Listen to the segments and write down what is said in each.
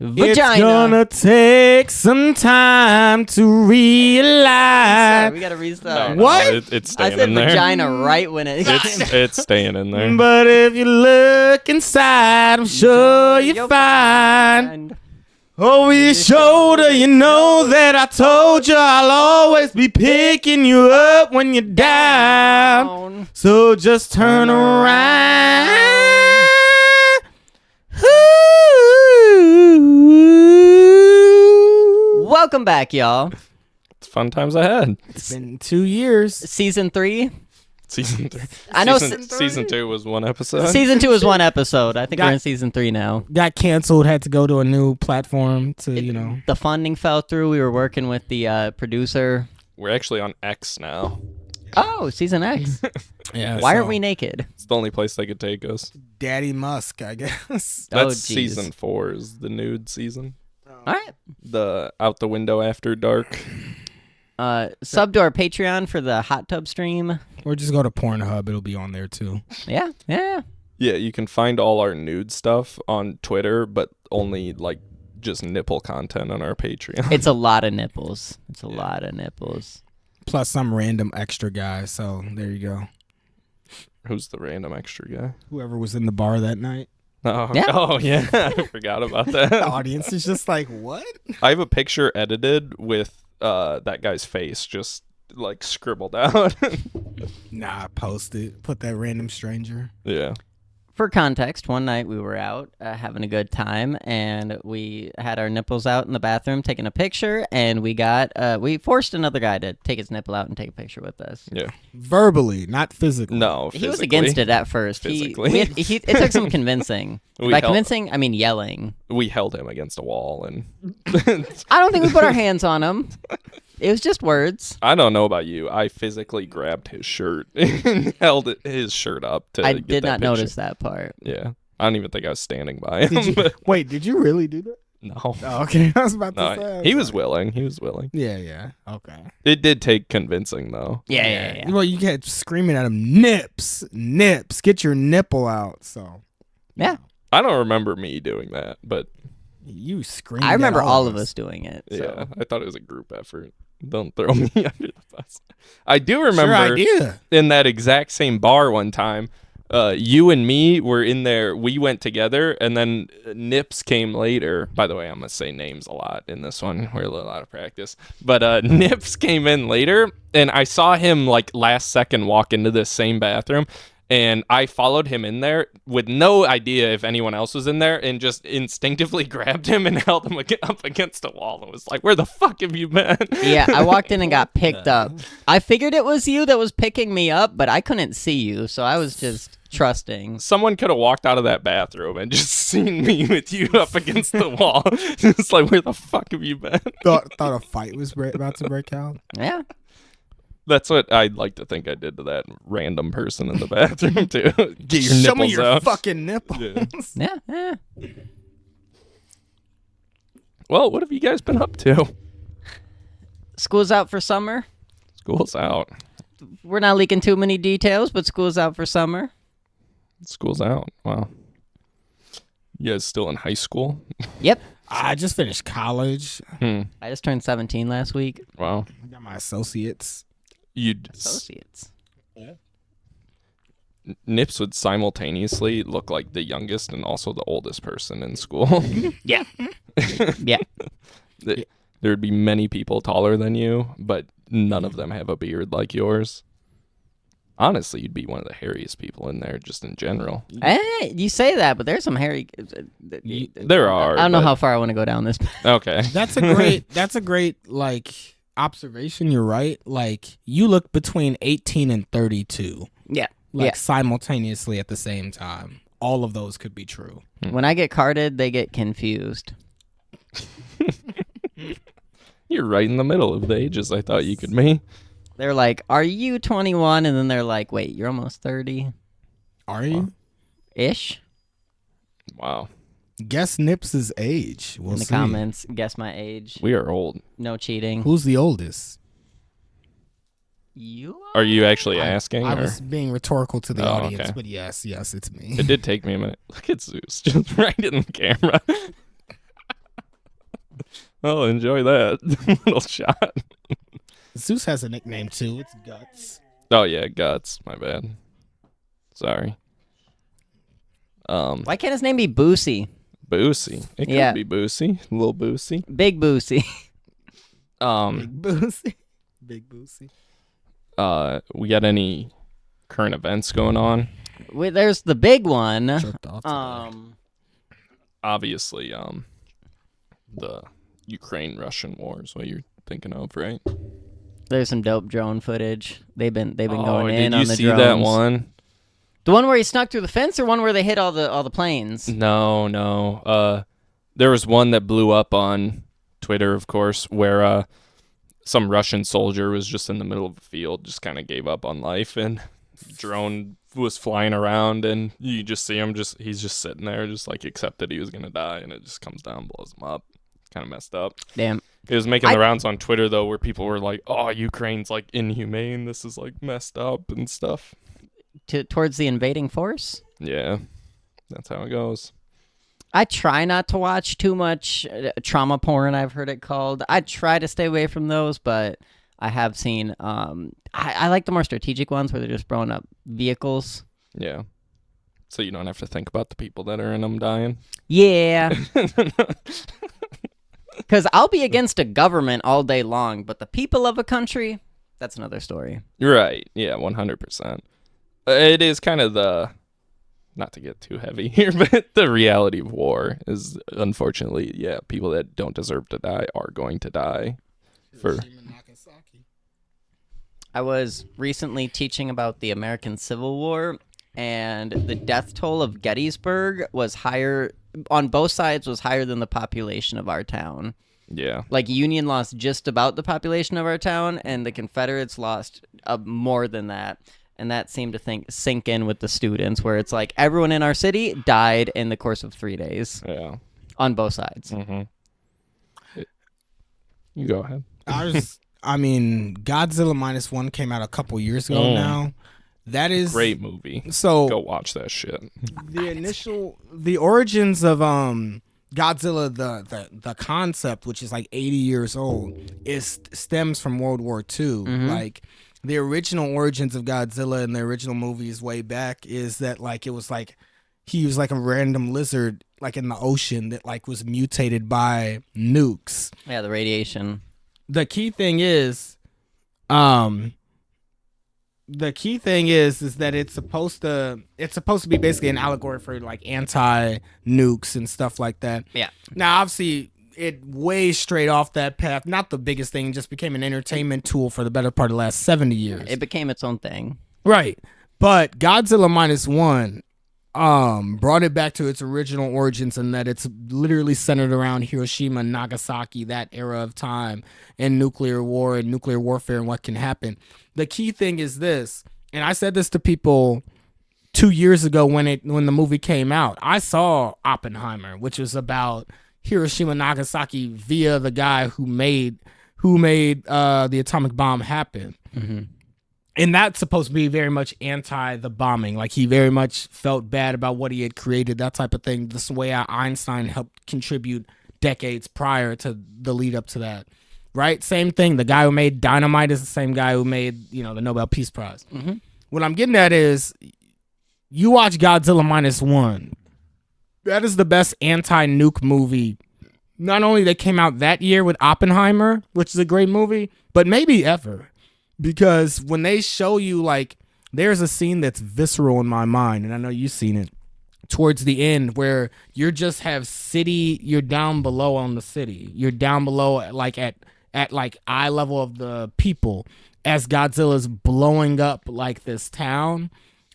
Vagina. It's gonna take some time to realize. Sorry, we gotta restart. What? It's I staying said in there. vagina right when it. It's staying in there. But if you look inside, I'm sure you'll find. Over your shoulder, you know that I told you I'll always be picking you up when you're down. So just turn around. Welcome back, y'all. It's fun times ahead. It's been 2 years. Season 3. Season 3. I know Season 2 was one episode. Season 2 is one episode. I think we're in season 3 now. Got canceled, had to go to a new platform to, The funding fell through. We were working with the producer. We're actually on X now. Oh, season X. Yeah. Why aren't we naked? It's the only place they could take us. Daddy Musk, I guess. That's geez. season 4 is the nude season. All right. The out the window after dark. Sub to our Patreon for the hot tub stream. Or just go to Pornhub. It'll be on there, too. Yeah. Yeah, you can find all our nude stuff on Twitter, but only, like, just nipple content on our Patreon. It's a lot of nipples. Lot of nipples. Plus some random extra guy. So there you go. Who's the random extra guy? Whoever was in the bar that night. Oh, Yeah. I forgot about that. The audience is just like, what? I have a picture edited with that guy's face just like scribbled out. Nah, post it. Put that random stranger. Yeah. For context, one night we were out having a good time, and we had our nipples out in the bathroom taking a picture, and we forced another guy to take his nipple out and take a picture with us. Yeah. Verbally, not physically. No, He was physically. against it at first. Physically. It took some convincing. By convincing, I mean yelling. We held him against a wall, and I don't think we put our hands on him. It was just words. I don't know about you. I physically grabbed his shirt and held his shirt up to I get did that not picture. notice that part. Yeah. I don't even think I was standing by him. Did you, but wait, did you really do that? no. Oh, okay. I was about to No, say. he was willing. He was willing. Yeah. Okay. It did take convincing, though. Yeah. Well, you kept screaming at him, nips, get your nipple out. So. Yeah. I don't remember me doing that, but You screamed. I remember at all of us doing it. So. yeah, I thought it was a group effort. Don't throw me under the bus. I do remember idea. in that exact same bar one time, you and me were in there. We went together, and then Nips came later. By the way, I'm going to say names a lot in this one. We're a little out of practice. But Nips came in later, and I saw him like last second walk into this same bathroom. And I followed him in there with no idea if anyone else was in there, and just instinctively grabbed him and held him up against a wall and was like, where the fuck have you been? Yeah, I walked in and got picked up. I figured it was you that was picking me up, but I couldn't see you, so I was just trusting. Someone could have walked out of that bathroom and just seen me with you up against the wall. It's like, where the fuck have you been? Thought a fight was about to break out. Yeah. That's what I'd like to think I did to that random person in the bathroom, too. Get your Show me nipples your out. fucking nipples. Yeah. Yeah. Well, what have you guys been up to? School's out for summer. School's out. We're not leaking too many details, but school's out for summer. School's out. Wow. You guys still in high school? Yep. I just finished college. I just turned 17 last week. Wow. Got my associates. Associates. Nips would simultaneously look like the youngest and also the oldest person in school. Yeah. Yeah. There would be many people taller than you, but none of them have a beard like yours. Honestly, you'd be one of the hairiest people in there, just in general. Hey, you say that, but there's some hairy. There are. I don't know but- how far I want to go down this. Okay. That's a great like observation. You're right. Like you look between 18 and 32. Yeah. Like simultaneously at the same time. All of those could be true. When I get carded, they get confused. You're right in the middle of the ages I thought you could be. They're like, "Are you 21?" And then they're like, "Wait, you're almost 30." Are you? Ish. Wow. Guess Nips's age. We'll In the see. comments, guess my age. We are old. No cheating. Who's the oldest? You Are you actually asking? I or? was being rhetorical to the Oh, audience, okay. but yes, it's me. It did take me a minute. Look at Zeus, just right in the camera. Oh, enjoy that little shot. Zeus has a nickname too. It's Guts. Oh yeah, guts. My bad. Sorry. Why can't his name be Boosie? Boosie. It could Yeah. be Boosie. Little Boosie. Big Boosie. Big Boosie. Big Boosie. We got any current events going on? There's the big one. Jerked off today. Obviously, the Ukraine-Russian war is what you're thinking of, right? There's some dope drone footage. They've been going did in you on the see drones. that one? The one where he snuck through the fence, or one where they hit all the planes? No. There was one that blew up on Twitter, of course, where some Russian soldier was just in the middle of a field, just kind of gave up on life, and drone was flying around, and you just see him, he's just sitting there, just like accepted he was gonna die, and it just comes down, blows him up. Kind of messed up. Damn. It was making the rounds on Twitter though, where people were like, "Oh, Ukraine's like inhumane. This is like messed up and stuff." Towards the invading force? Yeah, that's how it goes. I try not to watch too much trauma porn, I've heard it called. I try to stay away from those, but I have seen, I like the more strategic ones where they're just blowing up vehicles. Yeah. So you don't have to think about the people that are in them dying. Yeah. Because I'll be against a government all day long, but the people of a country, that's another story. Right. Yeah, 100%. It is kind of not to get too heavy here, but the reality of war is, unfortunately, yeah, people that don't deserve to die are going to die. I was recently teaching about the American Civil War, and the death toll of Gettysburg was higher, on both sides, was higher than the population of our town. Yeah. Like, Union lost just about the population of our town, and the Confederates lost more than that. And that seemed to sink in with the students, where it's like everyone in our city died in the course of 3 days. Yeah. On both sides. Mm-hmm. You go ahead. Godzilla -1 came out a couple years ago now. That is great movie. So go watch that shit. The origins of Godzilla, the concept, which is like 80 years old, stems from World War II. Mm-hmm. Like, the original origins of Godzilla in the original movies way back is that like it was like he was like a random lizard like in the ocean that like was mutated by nukes. Yeah, the radiation. The key thing is that it's supposed to be basically an allegory for like anti-nukes and stuff like that. Yeah. Now obviously it way straight off that path. Not the biggest thing, just became an entertainment tool for the better part of the last 70 years. It became its own thing. Right. But Godzilla -1 brought it back to its original origins, and that it's literally centered around Hiroshima and Nagasaki, that era of time, and nuclear war and nuclear warfare and what can happen. The key thing is this, and I said this to people 2 years ago when the movie came out. I saw Oppenheimer, which was about Hiroshima, Nagasaki via the guy who made the atomic bomb happen. Mm-hmm. And that's supposed to be very much anti the bombing. Like, he very much felt bad about what he had created, that type of thing. This way Einstein helped contribute decades prior to the lead up to that. Right? Same thing. The guy who made dynamite is the same guy who made, the Nobel Peace Prize. Mm-hmm. What I'm getting at is, you watch Godzilla -1. That is the best anti-nuke movie. Not only that came out that year with Oppenheimer, which is a great movie, but maybe ever. Because when they show you, like, there's a scene that's visceral in my mind, and I know you've seen it, towards the end where you just have city, you're down below on the city. You're down below like at like eye level of the people as Godzilla's blowing up like this town.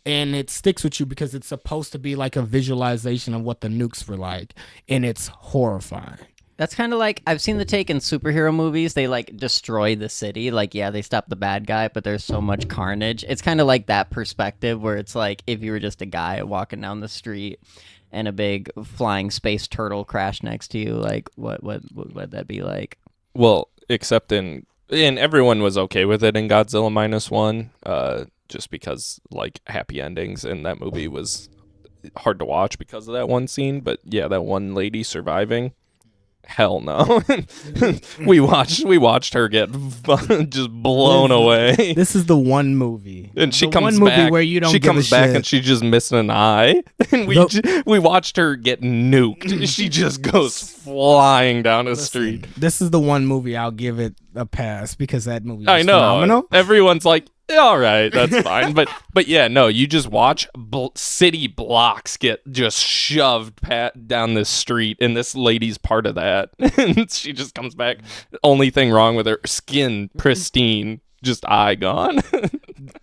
And it sticks with you because it's supposed to be like a visualization of what the nukes were like. And it's horrifying. That's kind of like, I've seen the take in superhero movies. They like destroy the city. Like, yeah, they stop the bad guy, but there's so much carnage. It's kind of like that perspective where it's like if you were just a guy walking down the street and a big flying space turtle crashed next to you, like what would that be like? Well, except and everyone was okay with it in Godzilla -1. Just because, like, happy endings in that movie was hard to watch because of that one scene. But, yeah, that one lady surviving, Hell no. we watched her get just blown away. This is the one movie. And she the comes one movie back. where you don't she give comes a back shit. and she's just missing an eye. And we watched her get nuked. She just goes flying down the street. This is the one movie I'll give it a pass because that movie is I know. phenomenal. Everyone's like, all right, that's fine. But yeah, no, you just watch city blocks get just shoved down this street, and this lady's part of that. And she just comes back. Only thing wrong with her, skin pristine, just eye gone.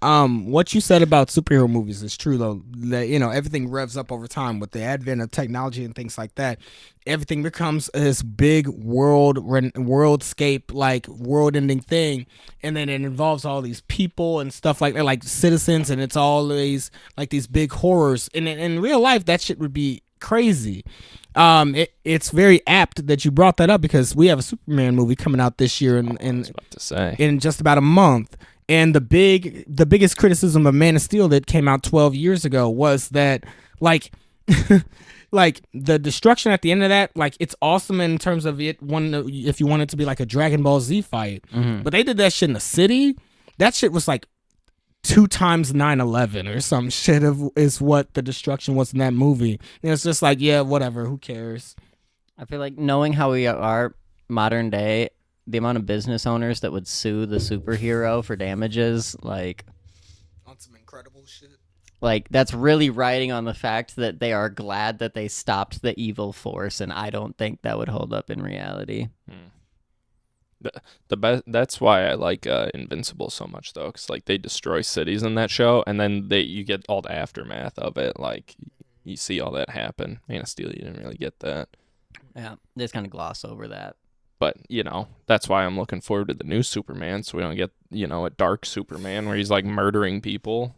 What you said about superhero movies is true though. That, everything revs up over time with the advent of technology and things like that. Everything becomes this big worldscape, like world-ending thing, and then it involves all these people and stuff like that, like citizens, and it's always like these big horrors. And in real life, that shit would be crazy. It's very apt that you brought that up because we have a Superman movie coming out this year in just about a month. And the biggest criticism of Man of Steel that came out 12 years ago was that like like the destruction at the end of that, like it's awesome in terms of if you want it to be like a Dragon Ball Z fight. Mm-hmm. But they did that shit in the city. That shit was like 2 times 9/11 or some shit is what the destruction was in that movie. And it's just like, yeah, whatever, who cares? I feel like knowing how we are modern day, the amount of business owners that would sue the superhero for damages, like On some incredible shit. Like that's really riding on the fact that they are glad that they stopped the evil force, and I don't think that would hold up in reality. The best. That's why I like Invincible so much, though, because like they destroy cities in that show, and then you get all the aftermath of it. Like you see all that happen. Man of Steel, you didn't really get that. Yeah, they just kind of gloss over that. But, that's why I'm looking forward to the new Superman, so we don't get, a dark Superman where he's, like, murdering people.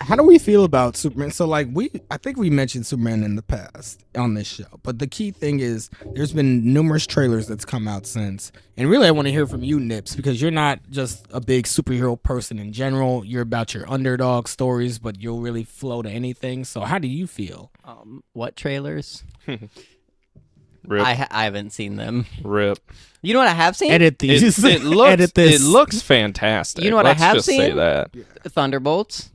How do we feel about Superman? So, like, I think we mentioned Superman in the past on this show, but the key thing is there's been numerous trailers that's come out since. And really, I want to hear from you, Nips, because you're not just a big superhero person in general. You're about your underdog stories, but you'll really flow to anything. So, how do you feel? What trailers? Rip. I haven't seen them. Rip. You know what I have seen? Edit these. It looks, Edit this. It looks fantastic. You know what Let's I have just seen? say that. Thunderbolts.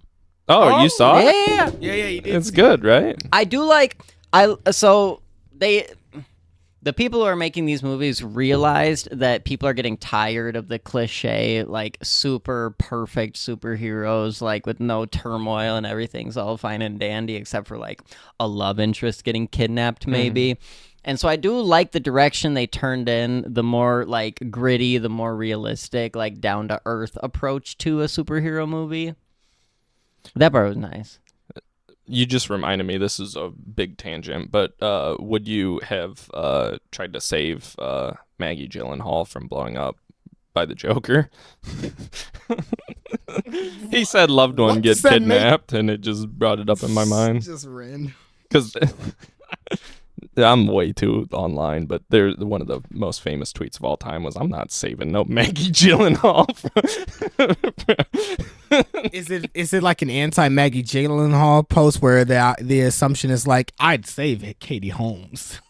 Oh, you saw it? Yeah. Yeah, you did. It's good, right? I do like the people who are making these movies realized that people are getting tired of the cliche, like super perfect superheroes, like with no turmoil and everything's all fine and dandy except for like a love interest getting kidnapped maybe. And so I do like the direction they turned in, the more like gritty, the more realistic, like down to earth approach to a superhero movie. That part was nice. You just reminded me, this is a big tangent, but would you have tried to save Maggie Gyllenhaal from blowing up by the Joker? He said loved one What get does that kidnapped, and it just brought it up in my mind. Just ran. Because I'm way too online, but one of the most famous tweets of all time was, "I'm not saving no Maggie Gyllenhaal." Is it like an anti-Maggie Gyllenhaal post where the assumption is like, I'd save Katie Holmes?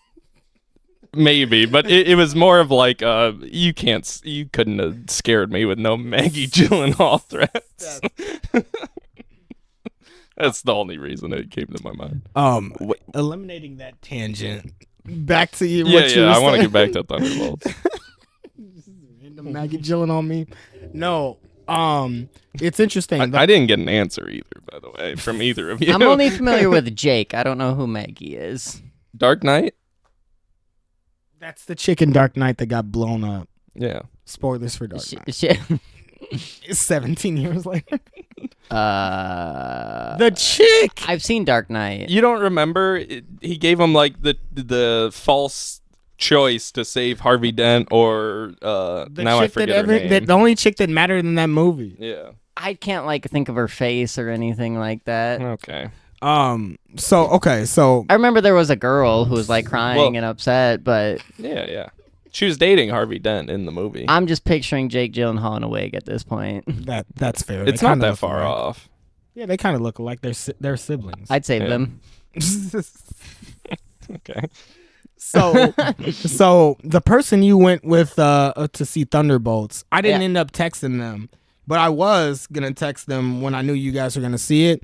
Maybe, but it was more of like, you couldn't have scared me with no Maggie Gyllenhaal threats. That's the only reason it came to my mind. Eliminating that tangent. Back to you. I want to get back to Thunderbolts. Random Maggie Gyllenhaal me. No. It's interesting. I didn't get an answer either, by the way, from either of you. I'm only familiar with Jake. I don't know who Maggie is. Dark Knight? That's the chick in Dark Knight that got blown up. Yeah. Spoilers for Dark Knight. It's 17 years later. The chick. I've seen Dark Knight. You don't remember? He gave him like the false choice to save Harvey Dent or now I forget her name. The only chick that mattered in that movie. Yeah. I can't like think of her face or anything like that. Okay. So I remember there was a girl who was like crying and upset, but yeah. She was dating Harvey Dent in the movie. I'm just picturing Jake Gyllenhaal in a wig at this point. That's fair. It's not that far off. Yeah, they kind of look alike. They're siblings. I'd save them. Okay. So the person you went with to see Thunderbolts, I didn't end up texting them, but I was gonna text them when I knew you guys were gonna see it,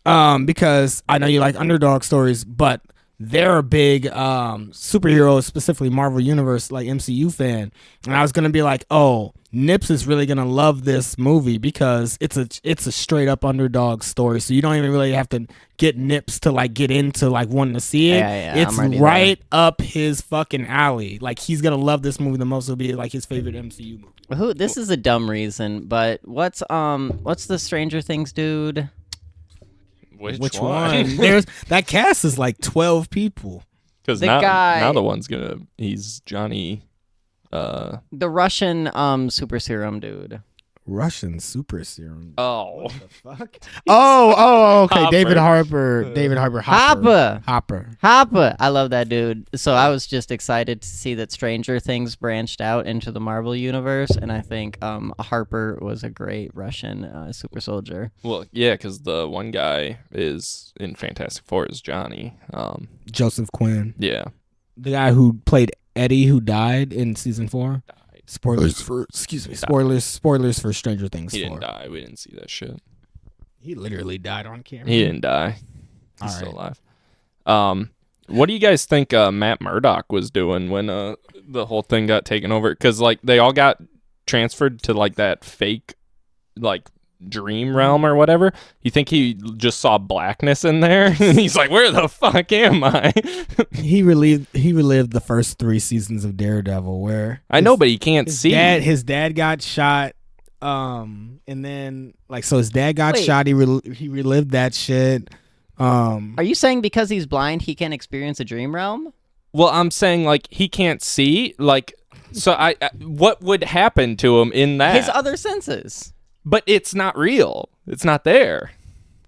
because I know you like underdog stories, but they're a big superhero, specifically Marvel Universe, like MCU fan, and I was gonna be like, oh, Nips is really gonna love this movie because it's a straight up underdog story, so you don't even really have to get Nips to like get into like wanting to see it. It's right up his fucking alley. Like he's gonna love this movie the most. It'll be like his favorite MCU movie. This is a dumb reason, but what's the Stranger Things dude? Which one? There's that cast is like 12 people. Because now the one's he's Johnny. The Russian super serum dude. Russian super serum. Oh. What the fuck? Oh, okay. Hopper. David Harbour. Hopper. I love that dude. So I was just excited to see that Stranger Things branched out into the Marvel universe, and I think Harper was a great Russian super soldier. Well, yeah, because the one guy is in Fantastic Four is Johnny. Joseph Quinn. Yeah. The guy who played Eddie, who died in season 4. Spoilers for Stranger Things 4. He didn't die. We didn't see that shit. He literally died on camera. He didn't die. He's still alive. What do you guys think Matt Murdock was doing when the whole thing got taken over? Because like they all got transferred to like that fake like dream realm or whatever. You think he just saw blackness in there? And he's like, where the fuck am I? He relived the first 3 seasons of Daredevil where I know, but he can't see. His dad got shot, and then so his dad got shot. He relived that shit. Are you saying because he's blind he can't experience a dream realm? Well, I'm saying like he can't see. Like, so I what would happen to him in that? His other senses. But it's not real. It's not there.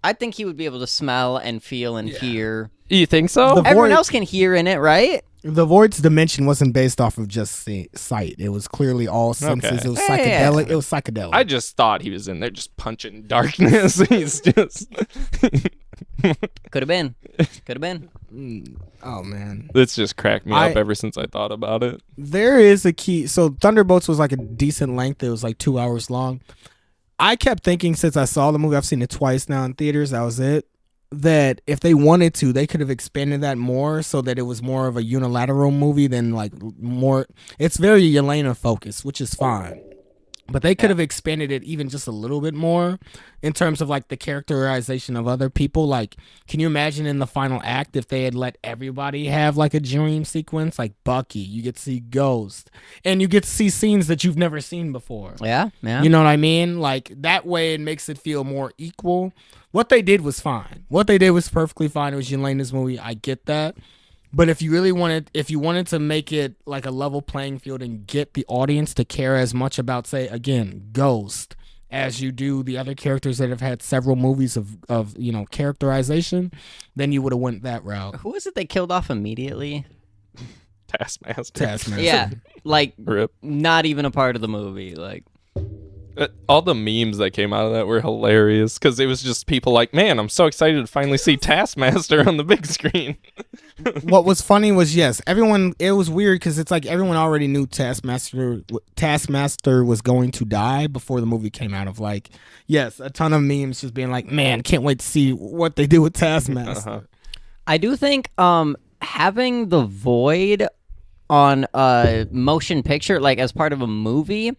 I think he would be able to smell and feel and hear. You think so? Everyone else can hear in it, right? The Void's dimension wasn't based off of just sight. It was clearly all senses. Okay. It was psychedelic. Yeah. It was psychedelic. I just thought he was in there just punching darkness. He's just... Could have been. Oh, man. It's just cracked me up ever since I thought about it. There is a key. So Thunderbolts was like a decent length. It was like 2 hours long. I kept thinking since I saw the movie, I've seen it twice now in theaters, that was it, that if they wanted to, they could have expanded that more so that it was more of a unilateral movie than like more. It's very Yelena focused, which is fine. But they could have expanded it even just a little bit more in terms of like the characterization of other people. Like, can you imagine in the final act if they had let everybody have like a dream sequence? Like Bucky, you get to see Ghost, and you get to see scenes that you've never seen before. Yeah. You know what I mean? Like that way it makes it feel more equal. What they did was fine. What they did was perfectly fine. It was Yelena's movie. I get that. But if you wanted to make it like a level playing field and get the audience to care as much about, say, again, Ghost, as you do the other characters that have had several movies of characterization, then you would have went that route. Who is it they killed off immediately? Taskmaster. Yeah, like Rip. Not even a part of the movie. Like all the memes that came out of that were hilarious because it was just people like, man, I'm so excited to finally see Taskmaster on the big screen. What was funny was, everyone, it was weird because it's like everyone already knew Taskmaster was going to die before the movie came out. Of like, a ton of memes just being like, man, can't wait to see what they do with Taskmaster. Uh-huh. I do think having the Void on a motion picture, like as part of a movie,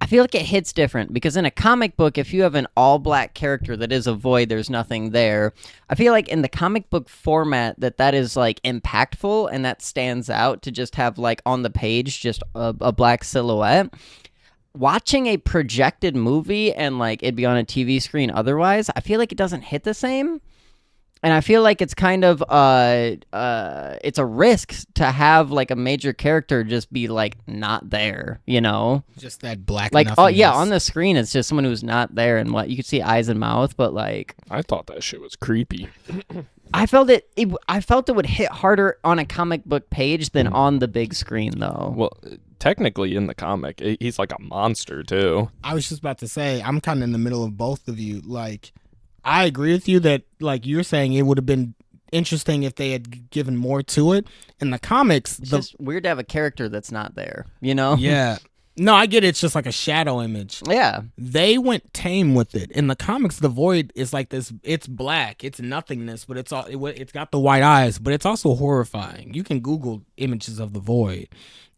I feel like it hits different because in a comic book, if you have an all-black character that is a void, there's nothing there. I feel like in the comic book format that is like impactful and that stands out to just have like on the page just a black silhouette. Watching a projected movie and like it be on a TV screen otherwise, I feel like it doesn't hit the same. And I feel like it's kind of it's a risk to have like a major character just be like not there, Just that black. Like on the screen it's just someone who's not there, and what you could see eyes and mouth, but like I thought that shit was creepy. I felt it would hit harder on a comic book page than on the big screen though. Well, technically in the comic, he's like a monster too. I was just about to say, I'm kind of in the middle of both of you. Like, I agree with you that, like you're saying, it would have been interesting if they had given more to it. In the comics, It's just weird to have a character that's not there, you know? yeah. No, I get it. It's just like a shadow image. Yeah. They went tame with it. In the comics, the Void is like this. It's black. It's nothingness, but it's got the white eyes, but it's also horrifying. You can Google images of the Void,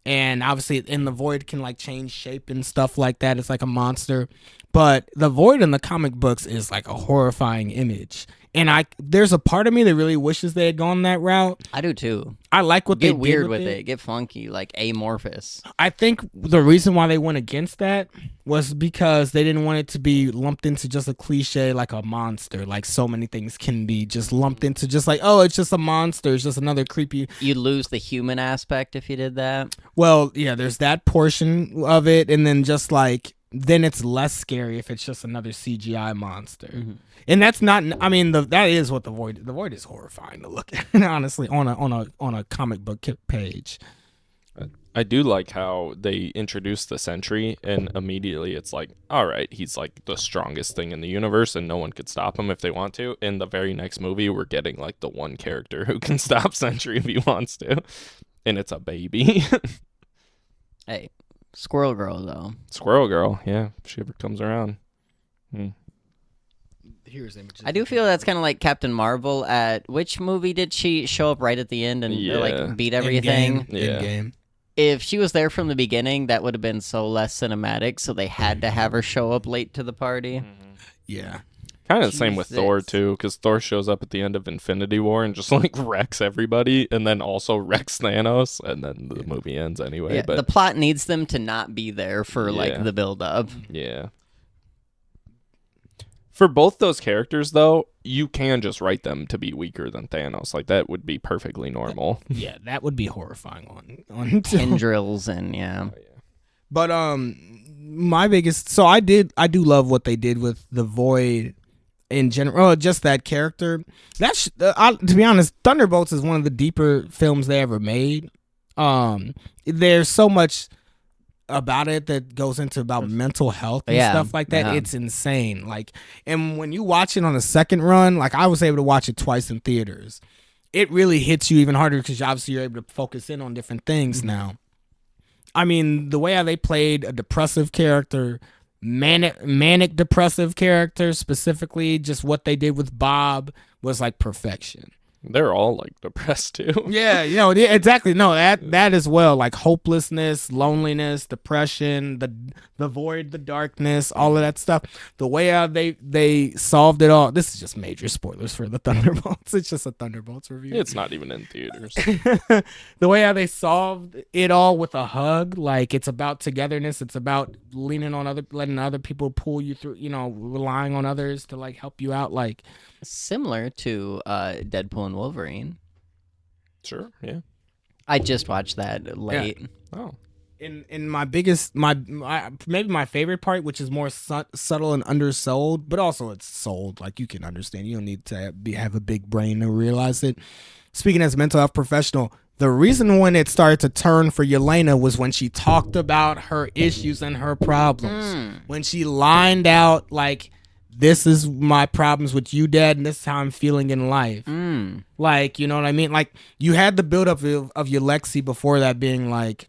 and obviously, in the Void can like change shape and stuff like that. It's like a monster, but the Void in the comic books is like a horrifying image. And there's a part of me that really wishes they had gone that route. I do too. I like what they Get did weird with it. Get funky, like amorphous. I think the reason why they went against that was because they didn't want it to be lumped into just a cliche like a monster, like so many things can be just lumped into just like, oh, it's just a monster, it's just another creepy. You'd lose the human aspect if you did that. Well, yeah, there's that portion of it, and then just like then it's less scary if it's just another CGI monster. Mm-hmm. And that's not. I mean, that is what the Void. The Void is horrifying to look at, honestly, on a comic book page. I do like how they introduce the Sentry, and immediately it's like, all right, he's like the strongest thing in the universe, and no one could stop him if they want to. In the very next movie, we're getting like the one character who can stop Sentry if he wants to, and it's a baby. Hey, Squirrel Girl though. Squirrel Girl, yeah, if she ever comes around. I do feel that's kind of like Captain Marvel. At which movie did she show up right at the end and like beat everything? Endgame. If she was there from the beginning, that would have been so less cinematic. So they had to have her show up late to the party. Mm-hmm. Yeah. Kind of the same with Thor too, because Thor shows up at the end of Infinity War and just like wrecks everybody, and then also wrecks Thanos, and then the movie ends anyway. Yeah, but the plot needs them to not be there for like the build up. Yeah. For both those characters, though, you can just write them to be weaker than Thanos. Like, that would be perfectly normal. Yeah, that would be horrifying on tendrils and yeah. Oh, yeah. But my biggest, so I do love what they did with the Void in general. Just that character. That's to be honest, Thunderbolts is one of the deeper films they ever made. There's so much about it that goes into about mental health and stuff like that. Yeah. It's insane. Like, and when you watch it on a second run, like I was able to watch it twice in theaters. It really hits you even harder because obviously you're able to focus in on different things now. I mean, the way how they played a depressive character, manic depressive character specifically, just what they did with Bob was like perfection. They're all like depressed too. Yeah, exactly. No, that as well, like hopelessness, loneliness, depression, the void, the darkness, all of that stuff. The way how they solved it all. This is just major spoilers for the Thunderbolts. It's just a Thunderbolts review. It's not even in theaters. The way how they solved it all with a hug, like it's about togetherness. It's about letting other people pull you through. Relying on others to like help you out. Like similar to Deadpool and Wolverine. Sure, yeah. I just watched that late. Yeah. Oh. In my biggest, maybe my favorite part, which is more subtle and undersold, but also it's sold. Like you can understand. You don't need to have a big brain to realize it. Speaking as a mental health professional, the reason when it started to turn for Yelena was when she talked about her issues and her problems. When she lined out like, this is my problems with you, Dad, and this is how I'm feeling in life. Like, you know what I mean? Like, you had the buildup of your Lexi before that being like,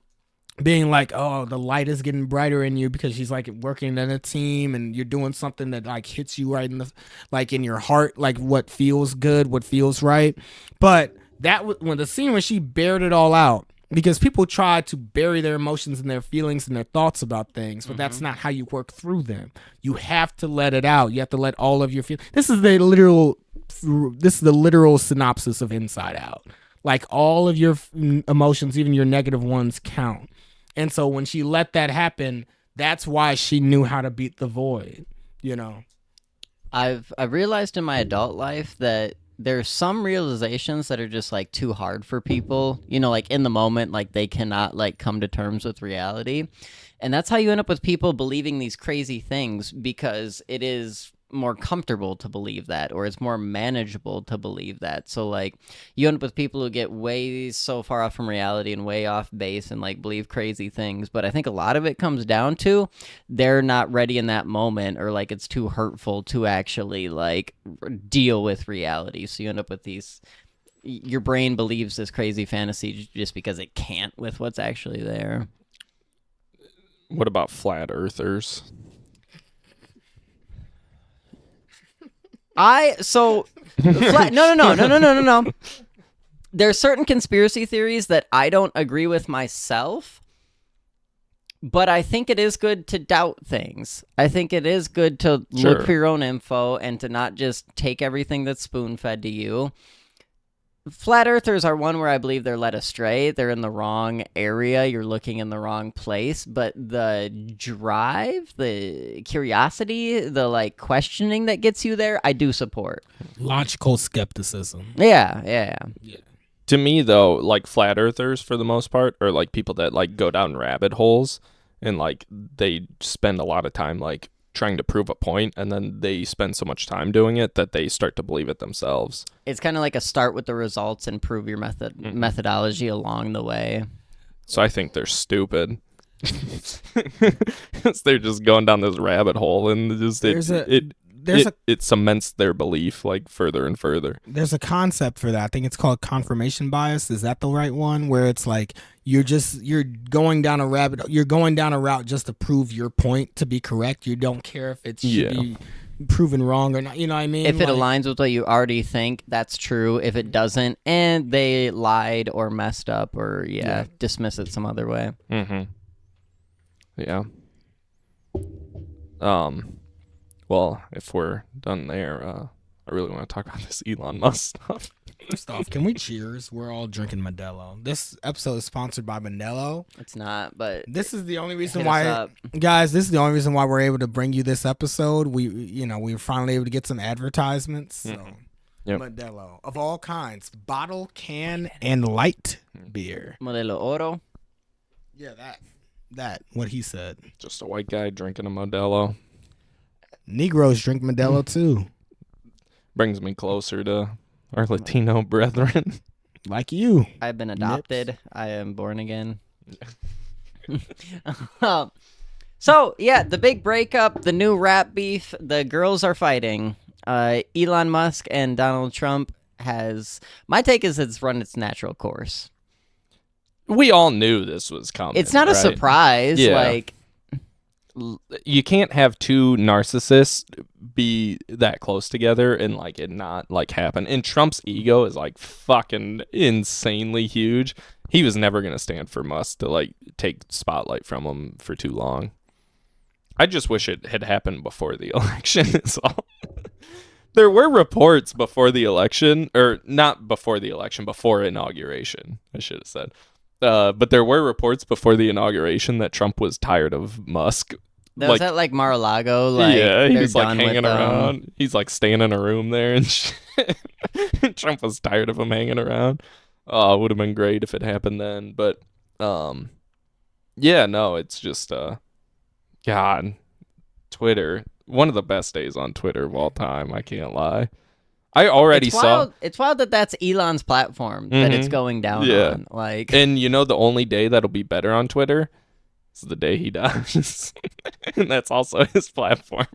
oh, the light is getting brighter in you because she's like working in a team and you're doing something that like hits you right in the, like in your heart, like what feels good, what feels right. But that was when the scene when she bared it all out. Because people try to bury their emotions and their feelings and their thoughts about things, but that's not how you work through them. You have to let it out. You have to let all of your feelings. This is the literal synopsis of Inside Out. Like all of your emotions, even your negative ones, count. And so when she let that happen, that's why she knew how to beat the void. I've realized in my adult life that there's some realizations that are just like too hard for people, like in the moment, like they cannot like come to terms with reality. And that's how you end up with people believing these crazy things because it is more comfortable to believe that, or it's more manageable to believe that. So like you end up with people who get way so far off from reality and way off base and like believe crazy things. But I think a lot of it comes down to they're not ready in that moment, or like it's too hurtful to actually like deal with reality. So you end up with these your brain believes this crazy fantasy just because it can't with what's actually there. What about flat earthers? No. There are certain conspiracy theories that I don't agree with myself, but I think it is good to doubt things. I think it is good to look for your own info and to not just take everything that's spoon-fed to you. Flat earthers are one where I believe they're led astray. They're in the wrong area. You're looking in the wrong place. But the drive, the curiosity, the like questioning that gets you there, I do support. Logical skepticism. Yeah. To me, though, like flat earthers for the most part, or like people that like go down rabbit holes and like they spend a lot of time like trying to prove a point, and then they spend so much time doing it that they start to believe it themselves. It's kind of like a start with the results and prove your methodology along the way. So I think they're stupid. They're just going down this rabbit hole, and just it cements their belief like further and further. There's a concept for that. I think it's called confirmation bias. Is that the right one? Where it's like you're going down a route just to prove your point to be correct. You don't care if it should be proven wrong or not. You know what I mean? If it aligns with what you already think, that's true. If it doesn't, and they lied or messed up or dismiss it some other way. Mm-hmm. Yeah. Well, if we're done there, I really want to talk about this Elon Musk stuff. First off, can we cheers? We're all drinking Modelo. This episode is sponsored by Modelo. It's not, but this is the only reason why, guys. This is the only reason why we're able to bring you this episode. We were finally able to get some advertisements. So, Modelo of all kinds, bottle, can, and light beer. Modelo Oro. Yeah, that what he said. Just a white guy drinking a Modelo. Negroes drink Modelo too. Brings me closer to our Latino brethren. Like you. I've been adopted. Nips. I am born again. So, yeah, the big breakup, the new rap beef, the girls are fighting. Elon Musk and Donald Trump my take is it's run its natural course. We all knew this was coming. It's not a surprise. Yeah. Like, you can't have two narcissists be that close together and like it not like happen. And Trump's ego is like fucking insanely huge. He was never gonna stand for Musk to like take spotlight from him for too long. I just wish it had happened before the election is all. There were reports before the election, or not before the election, before inauguration, I should have said. But there were reports before the inauguration that Trump was tired of Musk. Was that like Mar-a-Lago? Like, yeah, he was like hanging around. He's like staying in a room there and shit. Trump was tired of him hanging around. Oh, it would have been great if it happened then. But, yeah, no, it's just, God, Twitter. One of the best days on Twitter of all time. I can't lie. I already saw. It's wild that that's Elon's platform that it's going down on. Like, and you know the only day that'll be better on Twitter is the day he dies, and that's also his platform.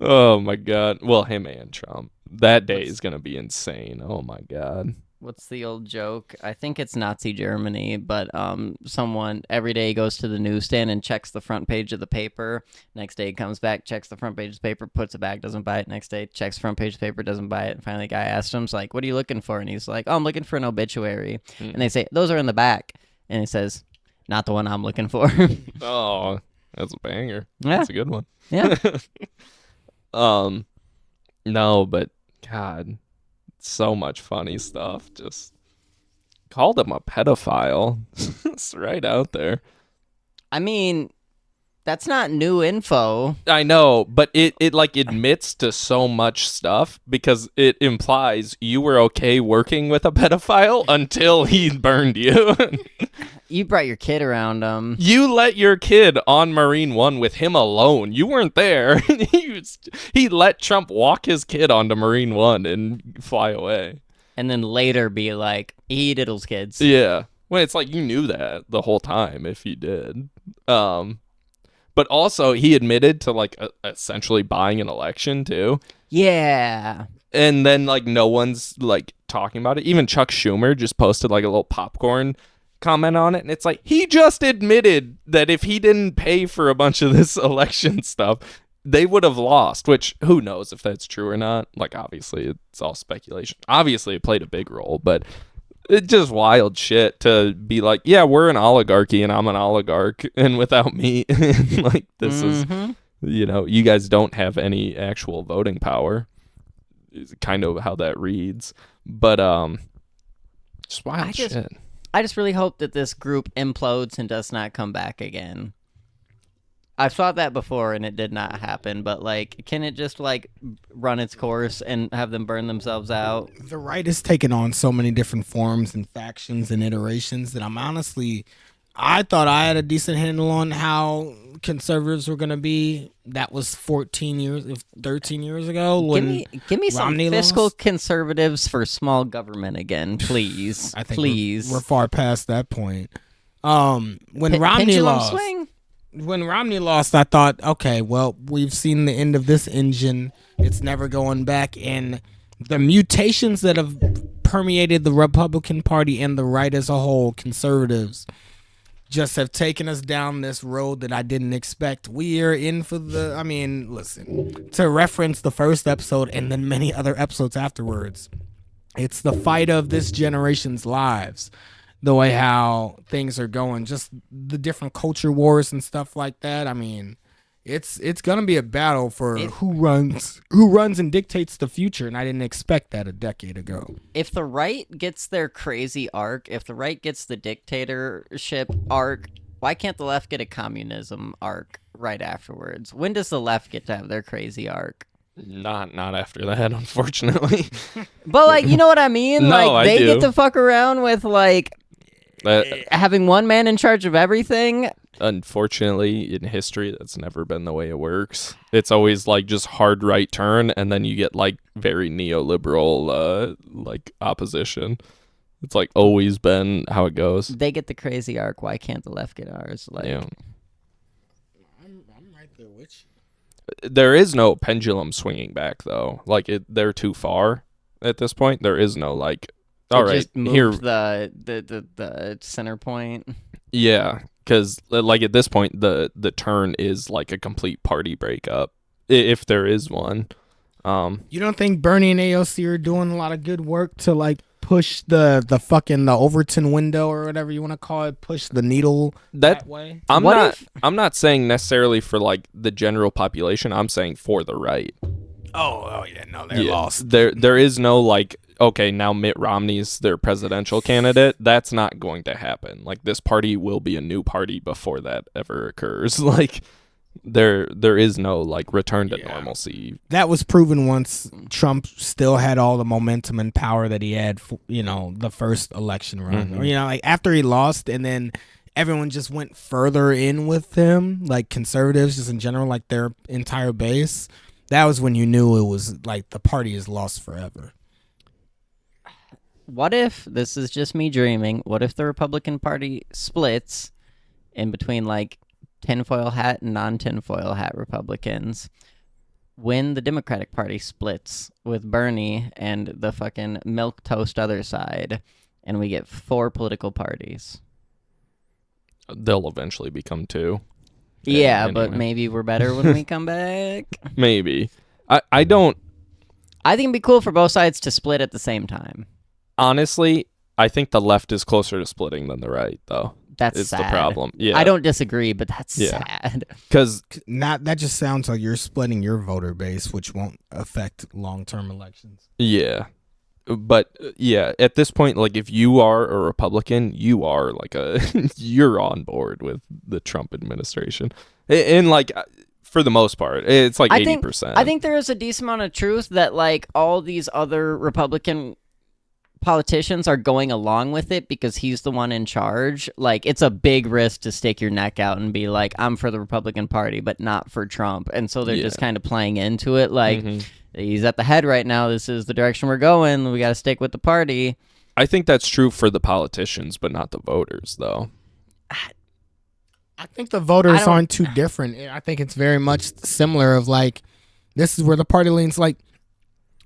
Oh my God! Well, him and Trump. That day is gonna be insane. Oh my God. What's the old joke? I think it's Nazi Germany, but someone every day goes to the newsstand and checks the front page of the paper. Next day he comes back, checks the front page of the paper, puts it back, doesn't buy it. Next day, checks the front page of the paper, doesn't buy it. And finally the guy asks him, like, what are you looking for? And he's like, oh, I'm looking for an obituary. And they say, those are in the back. And he says, not the one I'm looking for. Oh, that's a banger. Yeah. That's a good one. Yeah. No, but God, so much funny stuff. Just called him a pedophile. It's right out there. I mean, that's not new info. I know, but it like admits to so much stuff because it implies you were okay working with a pedophile until he burned you. You brought your kid around him. You let your kid on Marine One with him alone. You weren't there. He let Trump walk his kid onto Marine One and fly away. And then later be like, he diddles kids. Yeah. Well, it's like you knew that the whole time if you did. But also he admitted to like essentially buying an election too. Yeah. And then like no one's like talking about it. Even Chuck Schumer just posted like a little popcorn comment on it, and it's like he just admitted that if he didn't pay for a bunch of this election stuff, they would have lost, which who knows if that's true or not. Like obviously it's all speculation. Obviously it played a big role, but it's just wild shit to be like, yeah, we're an oligarchy and I'm an oligarch, and without me like this is, you know, you guys don't have any actual voting power. Is kind of how that reads. But just wild shit. I just really hope that this group implodes and does not come back again. I've thought that before and it did not happen, but like, can it just like run its course and have them burn themselves out? The right has taken on so many different forms and factions and iterations that I thought I had a decent handle on how conservatives were going to be. That was 13 years ago. When give me some Romney fiscal lost. conservatives for small government again, please. I think please. we're far past that point. When Romney lost, swing? When Romney lost, I thought, okay, well, we've seen the end of this engine. It's never going back. And the mutations that have permeated the Republican Party and the right as a whole, conservatives, just have taken us down this road that I didn't expect. We are in for listen, to reference the first episode and then many other episodes afterwards, it's the fight of this generation's lives. The way how things are going, just the different culture wars and stuff like that. I mean, it's gonna be a battle for who runs and dictates the future, and I didn't expect that a decade ago. If the right gets their crazy arc, if the right gets the dictatorship arc, why can't the left get a communism arc right afterwards? When does the left get to have their crazy arc? Not after that, unfortunately. But like, you know what I mean? No, like I they do. get to fuck around with like having one man in charge of everything. Unfortunately, in history, that's never been the way it works. It's always like just hard right turn, and then you get like very neoliberal like opposition. It's like always been how it goes. They get the crazy arc. Why can't the left get ours? Like, Yeah. I'm right there with you. There is no pendulum swinging back though. Like they're too far at this point. There is no like. All right, just move here. the center point. Yeah, because like at this point, the turn is like a complete party breakup, if there is one. You don't think Bernie and AOC are doing a lot of good work to like push the Overton window or whatever you want to call it, push the needle that way? I'm not saying necessarily for like the general population. I'm saying for the right. Oh yeah, no, they're lost. There is no like, okay, now Mitt Romney's their presidential candidate. That's not going to happen. Like this party will be a new party before that ever occurs. Like there is no like return to normalcy. That was proven once Trump still had all the momentum and power that he had, the first election run. Mm-hmm. Or, like after he lost, and then everyone just went further in with him, like conservatives just in general, like their entire base. That was when you knew it was like the party is lost forever. What if, this is just me dreaming, what if the Republican Party splits in between like tinfoil hat and non-tinfoil hat Republicans when the Democratic Party splits with Bernie and the fucking milquetoast other side, and we get 4 political parties? They'll eventually become 2. Yeah, anyway. but maybe we're better when we come back. Maybe. I don't. I think it'd be cool for both sides to split at the same time. Honestly, I think the left is closer to splitting than the right, though. That's It's sad. the problem. Yeah. I don't disagree, but that's sad. Because That just sounds like you're splitting your voter base, which won't affect long-term elections. yeah. But yeah, at this point, like if you are a Republican, you are like you're on board with the Trump administration, and like for the most part, it's like 80%. I think there is a decent amount of truth that like all these other Republican politicians are going along with it because he's the one in charge. Like it's a big risk to stick your neck out and be like, I'm for the Republican Party, but not for Trump. And so they're just kind of playing into it. Like he's at the head right now. This is the direction we're going. We got to stick with the party. I think that's true for the politicians, but not the voters, though. I think the voters aren't too different. I think it's very much similar of like, this is where the party leans. Like,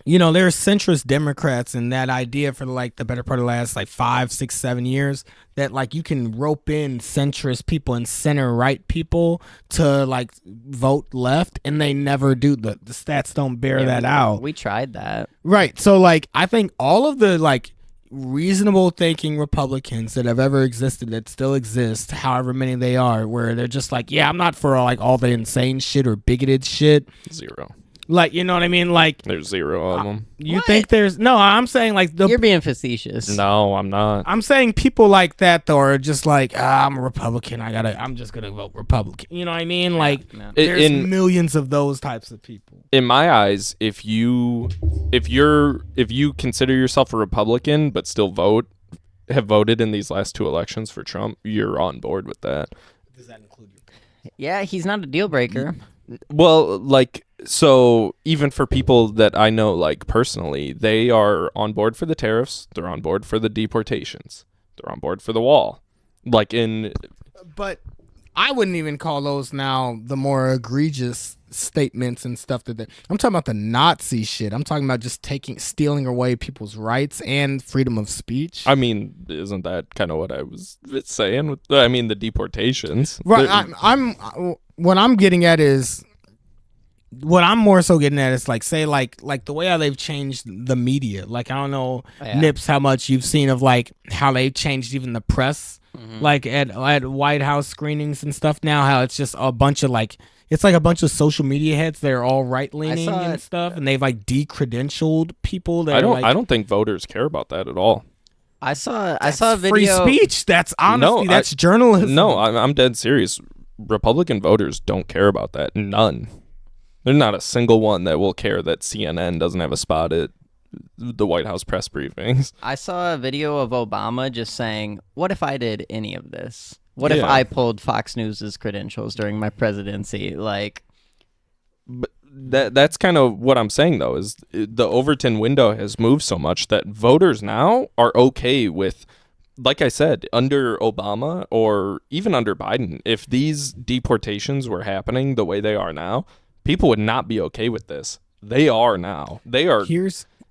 you know, there are centrist Democrats, and that idea for like the better part of the last like 5, 6, 7 years that like you can rope in centrist people and center right people to like vote left, and they never do. The stats don't bear that out. We tried that. Right. So like I think all of the like reasonable thinking Republicans that have ever existed, that still exist, however many they are, where they're just like, yeah, I'm not for like all the insane shit or bigoted shit. Zero. Like, you know what I mean? Like, There's zero of them. you think there's no? I'm saying like You're being facetious. No, I'm not. I'm saying people like that though are just like, I'm a Republican. I'm just gonna vote Republican. You know what I mean? Like, Yeah. there's millions of those types of people. In my eyes, if you consider yourself a Republican but still have voted in these last 2 elections for Trump, you're on board with that. Does that include you? Yeah, he's not a deal breaker. Well, like, so even for people that I know, like, personally, they are on board for the tariffs. They're on board for the deportations. They're on board for the wall. Like, But I wouldn't even call those now the more egregious statements and stuff I'm talking about the Nazi shit. I'm talking about just stealing away people's rights and freedom of speech. I mean, isn't that kind of what I was saying? I mean, the deportations. Right. What I'm getting at is, what I'm more so getting at is like, say like the way how they've changed the media. Like, I don't know, Nips, how much you've seen of like how they've changed even the press, like at White House screenings and stuff now, how it's just a bunch of like, it's like a bunch of social media heads. They're all right leaning and stuff, and they've like de-credentialed people. That I don't think voters care about that at all. I saw a video. Free speech. That's honesty. That's journalism. No, I'm dead serious. Republican voters don't care about that. None. There's not a single one that will care that CNN doesn't have a spot at the White House press briefings. I saw a video of Obama just saying, what if I did any of this? What if I pulled Fox News's credentials during my presidency? Like, but that's kind of what I'm saying, though, is the Overton window has moved so much that voters now are okay with, like I said, under Obama or even under Biden, if these deportations were happening the way they are now, people would not be okay with this. They are now. They are.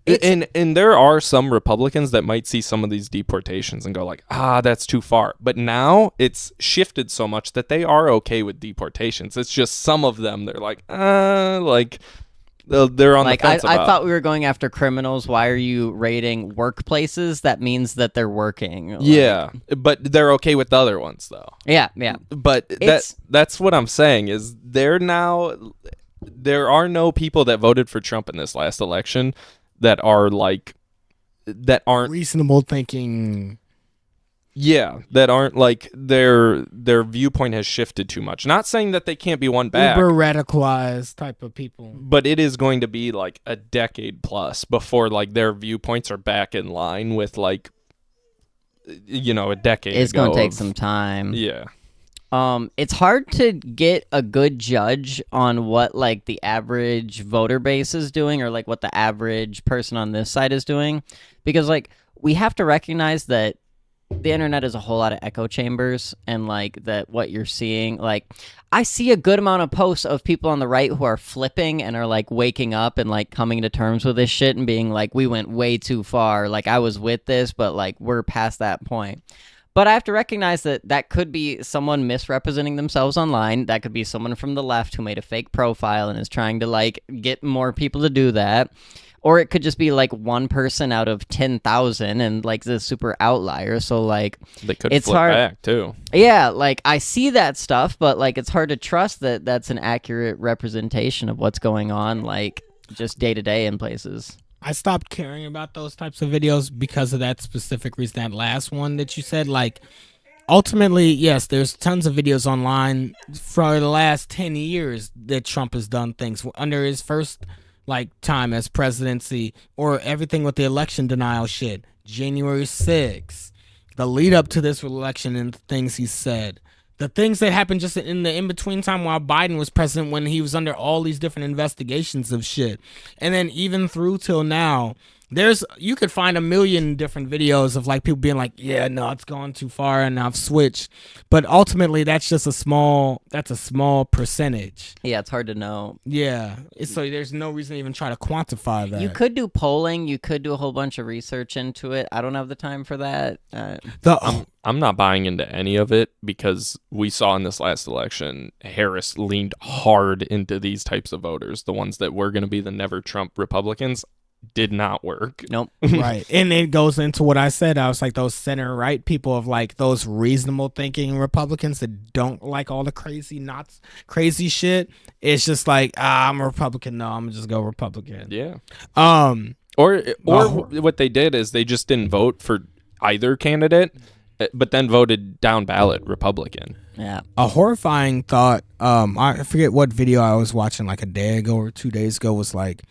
And there are some Republicans that might see some of these deportations and go like, that's too far. But now it's shifted so much that they are okay with deportations. It's just some of them, they're like, they're on like, the fence I about. thought we were going after criminals. Why are you raiding workplaces? That means that they're working. Like, yeah, but they're okay with the other ones, though. Yeah. But that's what I'm saying is there are no people that voted for Trump in this last election that aren't reasonable thinking. Yeah, that aren't like their viewpoint has shifted too much. Not saying that they can't be won back. Uber radicalized type of people. But it is going to be like a decade plus before like their viewpoints are back in line with like, a decade It's ago. going to take some time. Yeah. It's hard to get a good judge on what like the average voter base is doing, or like what the average person on this side is doing, because like we have to recognize that the internet is a whole lot of echo chambers, and like that what you're seeing, like I see a good amount of posts of people on the right who are flipping and are like waking up and like coming to terms with this shit and being like, we went way too far, like I was with this, but like we're past that point. But I have to recognize that could be someone misrepresenting themselves online. That could be someone from the left who made a fake profile and is trying to like get more people to do that. Or it could just be like one person out of 10,000 and like the super outlier. So like they could it's flip hard back too. Yeah, like I see that stuff, but like it's hard to trust that that's an accurate representation of what's going on, like just day to day in places. I stopped caring about those types of videos because of that specific reason. That last one that you said, like, ultimately, yes, there's tons of videos online for the last 10 years that Trump has done things under his first, like, time as presidency, or everything with the election denial shit. January 6th, the lead up to this election and the things he said. The things that happened just in the in-between time while Biden was president, when he was under all these different investigations of shit. And then even through till now, you could find a million different videos of like people being like, yeah, no, it's gone too far and I've switched. But ultimately that's just a small percentage. Yeah, it's hard to know. Yeah. So there's no reason to even try to quantify that. You could do polling. You could do a whole bunch of research into it. I don't have the time for that. I'm not buying into any of it because we saw in this last election, Harris leaned hard into these types of voters, the ones that were going to be the never Trump Republicans. Did not work. Nope. Right. And it goes into what I said. I was like, those center right people of like those reasonable thinking Republicans that don't like all the crazy shit. It's just like, I'm a Republican. No, I'm gonna just go Republican. Yeah. Or what they did is they just didn't vote for either candidate, but then voted down ballot Republican. Yeah. A horrifying thought. I forget what video I was watching like a day ago or 2 days ago was like,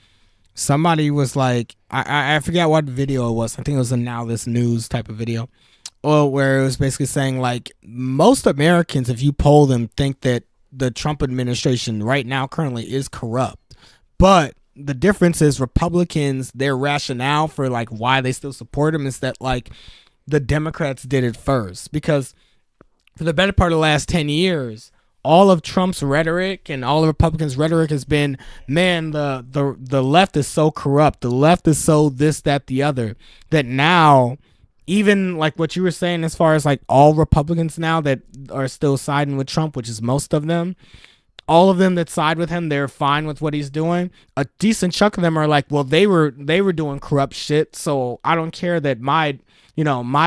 somebody was like, I forget what video it was. I think it was a Now This News type of video. Where it was basically saying like most Americans, if you poll them, think that the Trump administration right now currently is corrupt. But the difference is Republicans, their rationale for like why they still support him is that like the Democrats did it first. Because for the better part of the last 10 years, all of Trump's rhetoric and all of Republicans' rhetoric has been, man, the left is so corrupt. The left is so this, that, the other, that now, even like what you were saying as far as like all Republicans now that are still siding with Trump, which is most of them, all of them that side with him, they're fine with what he's doing. A decent chunk of them are like, well, they were doing corrupt shit, so I don't care that my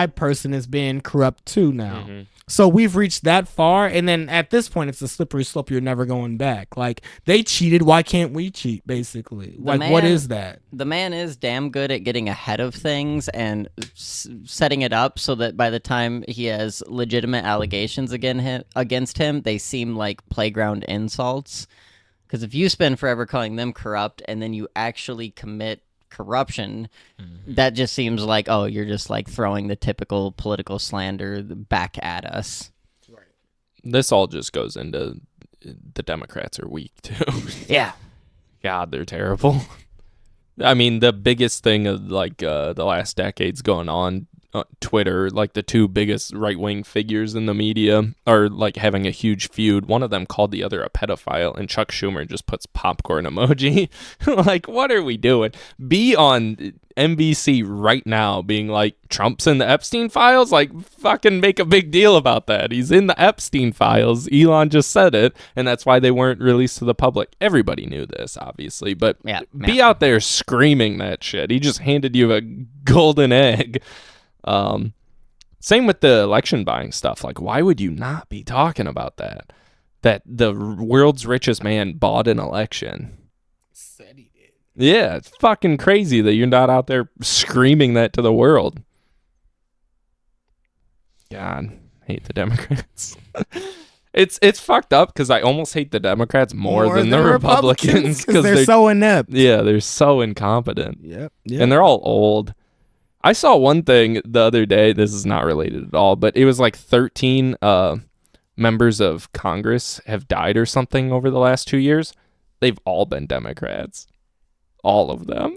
person is being corrupt too now. Mm-hmm. So we've reached that far, and then at this point, it's a slippery slope. You're never going back. Like, they cheated. Why can't we cheat, basically? What is that? The man is damn good at getting ahead of things and setting it up so that by the time he has legitimate allegations against him, they seem like playground insults. Because if you spend forever calling them corrupt and then you actually commit corruption, that just seems like, oh, you're just like throwing the typical political slander back at us. Right. This all just goes into the Democrats are weak too. Yeah. God, they're terrible. I mean, the biggest thing of like the last decades going on Twitter, like the two biggest right-wing figures in the media are like having a huge feud. One of them called the other a pedophile, and Chuck Schumer just puts popcorn emoji. Like, what are we doing? Be on NBC right now being like, Trump's in the Epstein files? Like, fucking make a big deal about that. He's in the Epstein files. Elon just said it, and that's why they weren't released to the public. Everybody knew this, obviously, but be out there screaming that shit. He just handed you a golden egg. Same with the election buying stuff. Like, why would you not be talking about that? That the world's richest man bought an election. Said he did. Yeah, it's fucking crazy that you're not out there screaming that to the world. God, hate the Democrats. It's fucked up because I almost hate the Democrats more than the Republicans because they're so inept. Yeah, they're so incompetent. Yep. And they're all old. I saw one thing the other day. This is not related at all, but it was like 13 members of Congress have died or something over the last 2 years. They've all been Democrats. All of them.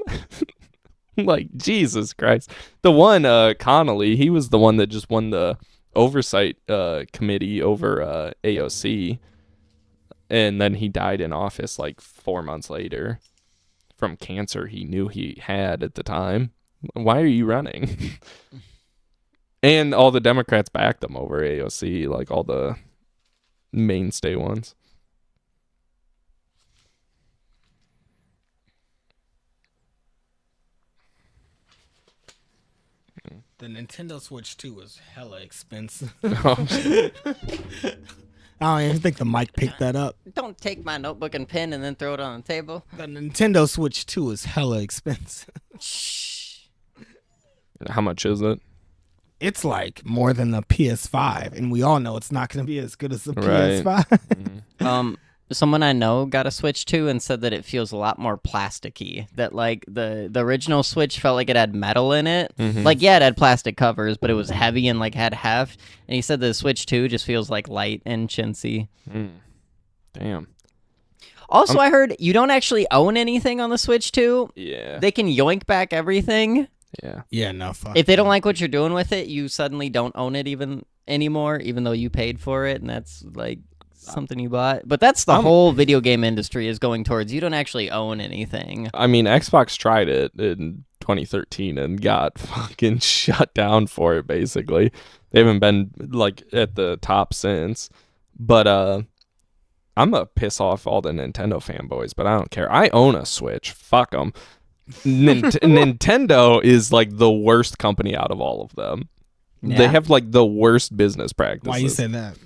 Like, Jesus Christ. The one, Connolly, he was the one that just won the oversight committee over AOC. And then he died in office like 4 months later from cancer he knew he had at the time. Why are you running? And all the Democrats backed them over AOC, like all the mainstay ones. The Nintendo Switch 2 was hella expensive. Oh. I don't even think the mic picked that up. Don't take my notebook and pen and then throw it on the table. The Nintendo Switch 2 is hella expensive. How much is it? It's like more than the PS5, and we all know it's not going to be as good as the PS5. Mm-hmm. Someone I know got a Switch 2 and said that it feels a lot more plasticky. That like the original Switch felt like it had metal in it. Mm-hmm. Like, yeah, it had plastic covers, but it was heavy and like had heft. And he said the Switch 2 just feels like light and chintzy. Damn. Also, I heard you don't actually own anything on the Switch 2. Yeah. They can yoink back everything. Yeah. Yeah, no, fuck. If they don't like what you're doing with it, you suddenly don't own it even anymore, even though you paid for it, and that's like something you bought. But that's the whole video game industry is going towards. You don't actually own anything. I mean, Xbox tried it in 2013 and got fucking shut down for it, basically. They haven't been, like, at the top since. But, I'm gonna piss off all the Nintendo fanboys, but I don't care. I own a Switch. Fuck them. Nintendo is, like, the worst company out of all of them. Yeah. They have, like, the worst business practices. Why you say that?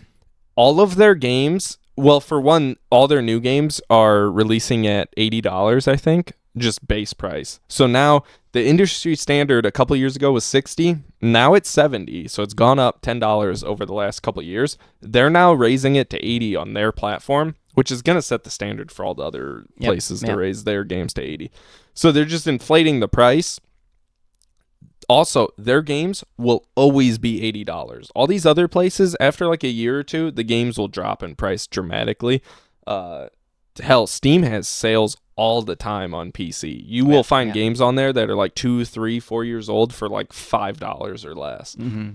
All of their games, well, for one, all their new games are releasing at $80, I think, just base price. So now the industry standard a couple years ago was $60. Now it's $70. So it's gone up $10 over the last couple of years. They're now raising it to $80 on their platform, which is going to set the standard for all the other places to raise their games to $80. So they're just inflating the price. Also, their games will always be $80. All these other places, after like a year or two, the games will drop in price dramatically. Hell, Steam has sales all the time on PC. You will find games on there that are like 2, 3, 4 years old for like $5 or less. Mm-hmm.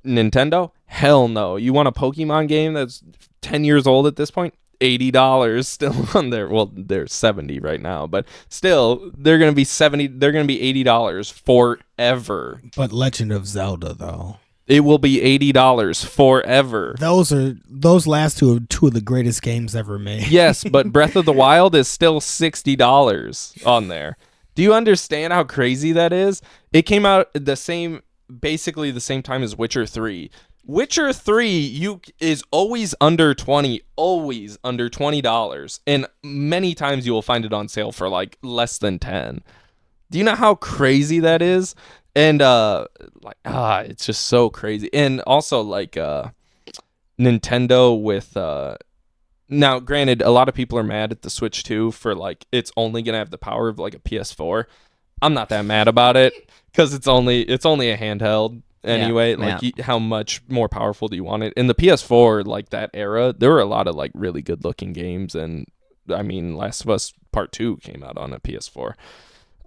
Nintendo? Hell no. You want a Pokemon game that's 10 years old at this point? $80 still on there. Well, they're 70 right now, but still, they're gonna be 70. They're gonna be $80 forever. But Legend of Zelda, though, it will be $80 forever. Those last two are two of the greatest games ever made. Yes, but Breath of the Wild is still $60 on there. Do you understand how crazy that is? It came out basically the same time as Witcher 3. Witcher 3 is always under $20, and many times you will find it on sale for like less than 10. Do you know how crazy that is? And it's just so crazy. And also like Nintendo with now granted, a lot of people are mad at the Switch 2 for like it's only gonna have the power of like a PS4. I'm not that mad about it because it's only a handheld. Anyway, how much more powerful do you want it? In the PS4, like that era, there were a lot of like really good looking games, and I mean, Last of Us Part 2 came out on a PS4.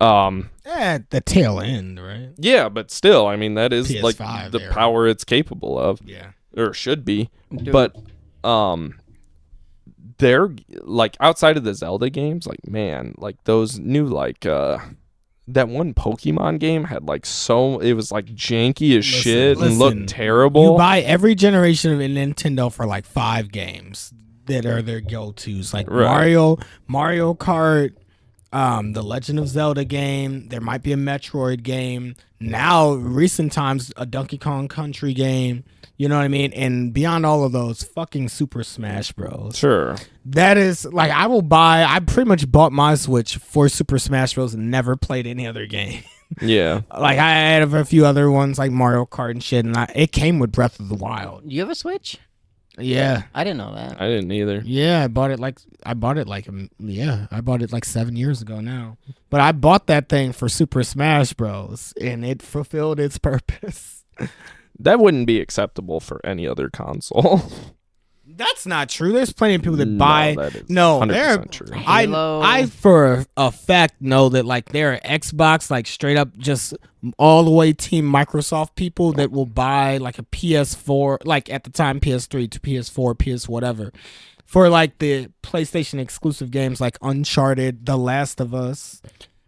At the tail end, right? Yeah, but still, I mean, that is PS5 like the era. power it's capable of. Yeah. Or should be. But they're like outside of the Zelda games, like man, like those new like that one Pokemon game had like it was like janky as shit and looked terrible. You buy every generation of a Nintendo for like 5 games that are their go-tos, like Mario Kart, the Legend of Zelda game. There might be a Metroid game. Now, recent times, a Donkey Kong Country game. You know what I mean? And beyond all of those, fucking Super Smash Bros. Sure. That is, like, I pretty much bought my Switch for Super Smash Bros. And never played any other game. Yeah. Like, I had a few other ones, like Mario Kart and shit, and it came with Breath of the Wild. You have a Switch? Yeah. I didn't know that. I didn't either. Yeah, I bought it like 7 years ago now. But I bought that thing for Super Smash Bros. And it fulfilled its purpose. That wouldn't be acceptable for any other console. That's not true. There's plenty of people that buy. That is no, 100% true. I for a fact know that like there are Xbox like straight up just all the way Team Microsoft people that will buy like a PS4, like at the time PS3 to PS4, PS whatever, for like the PlayStation exclusive games like Uncharted, The Last of Us.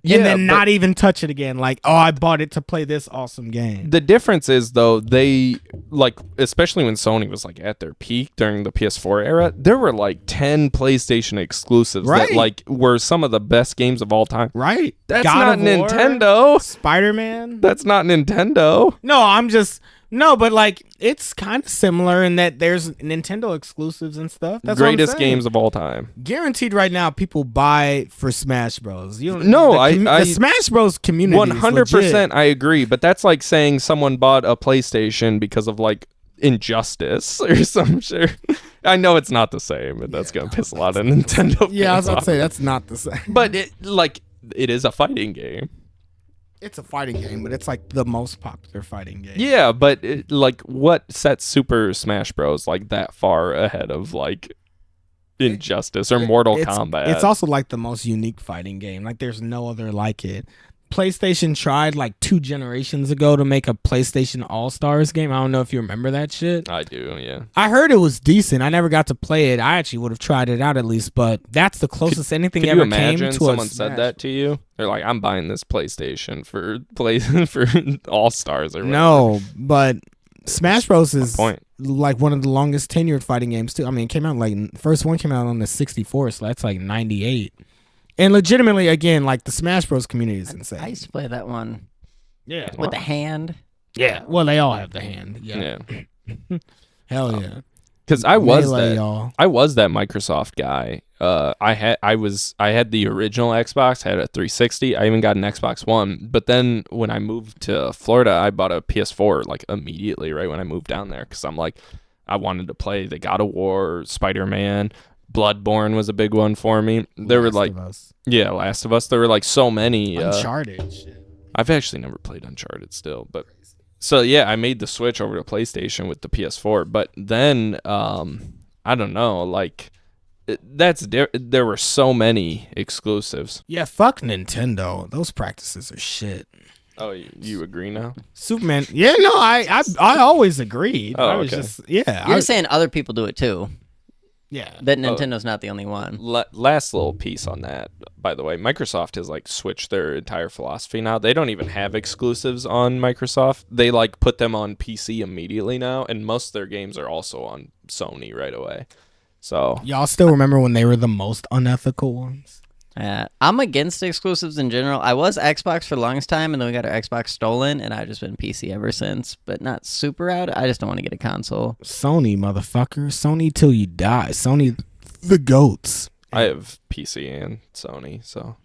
And then not even touch it again. Like, oh, I bought it to play this awesome game. The difference is, though, they, like, especially when Sony was, like, at their peak during the PS4 era, there were, like, 10 PlayStation exclusives that, like, were some of the best games of all time. Right. That's not Nintendo. Spider-Man. That's not Nintendo. No, but, like, it's kind of similar in that there's Nintendo exclusives and stuff. That's greatest what I'm saying. games of all time. Guaranteed right now, people buy for Smash Bros. The Smash Bros. Community 100% I agree, but that's like saying someone bought a PlayStation because of, like, Injustice or some shit. I know it's not the same, and that's going to piss a lot of Nintendo fans I was about off. to say, that's not the same. But, it is a fighting game. It's a fighting game, but it's like the most popular fighting game. Yeah, but what sets Super Smash Bros. Like that far ahead of like Injustice or Mortal Kombat. It's also like the most unique fighting game. Like there's no other like it. PlayStation tried like 2 generations ago to make a PlayStation All-Stars game. I don't know if you remember that shit. I do, yeah. I heard it was decent. I never got to play it. I actually would have tried it out at least, but that's the closest anything Could ever you imagine came to someone a said that to you? They're like, I'm buying this PlayStation for All-Stars or whatever. No, but Smash Bros is point. like one of the longest tenured fighting games too. I mean, it came out like first one came out on the 64, so that's like 98. And legitimately, again, like the Smash Bros community is insane. I used to play that one. Yeah, With the hand. Yeah, well, they all have the hand. Yeah, hell yeah. Because I was Melee, that. y'all. I was that Microsoft guy. I had the original Xbox, had a 360. I even got an Xbox One. But then when I moved to Florida, I bought a PS4 like immediately right when I moved down there because I'm like, I wanted to play the God of War, Spider-Man, Bloodborne was a big one for me. There were like, yeah, Last of Us. There were like so many. Uncharted. Shit. I've actually never played Uncharted still, but. So yeah, I made the switch over to PlayStation with the PS4, but then I don't know, like there were so many exclusives. Yeah, fuck Nintendo. Those practices are shit. Oh, you agree now? Superman. Yeah, no, I always agreed. Oh, I was okay. just yeah. You're saying other people do it too. Yeah. That Nintendo's not the only one. Last little piece on that, by the way, Microsoft has like switched their entire philosophy now. They don't even have exclusives on Microsoft. They like put them on PC immediately now, and most of their games are also on Sony right away. So Y'all still remember when they were the most unethical ones? I'm against exclusives in general. I was Xbox for the longest time, and then we got our Xbox stolen, and I've just been PC ever since. But not super out. I just don't want to get a console. Sony, motherfucker. Sony till you die. Sony, the goats. I have PC and Sony, so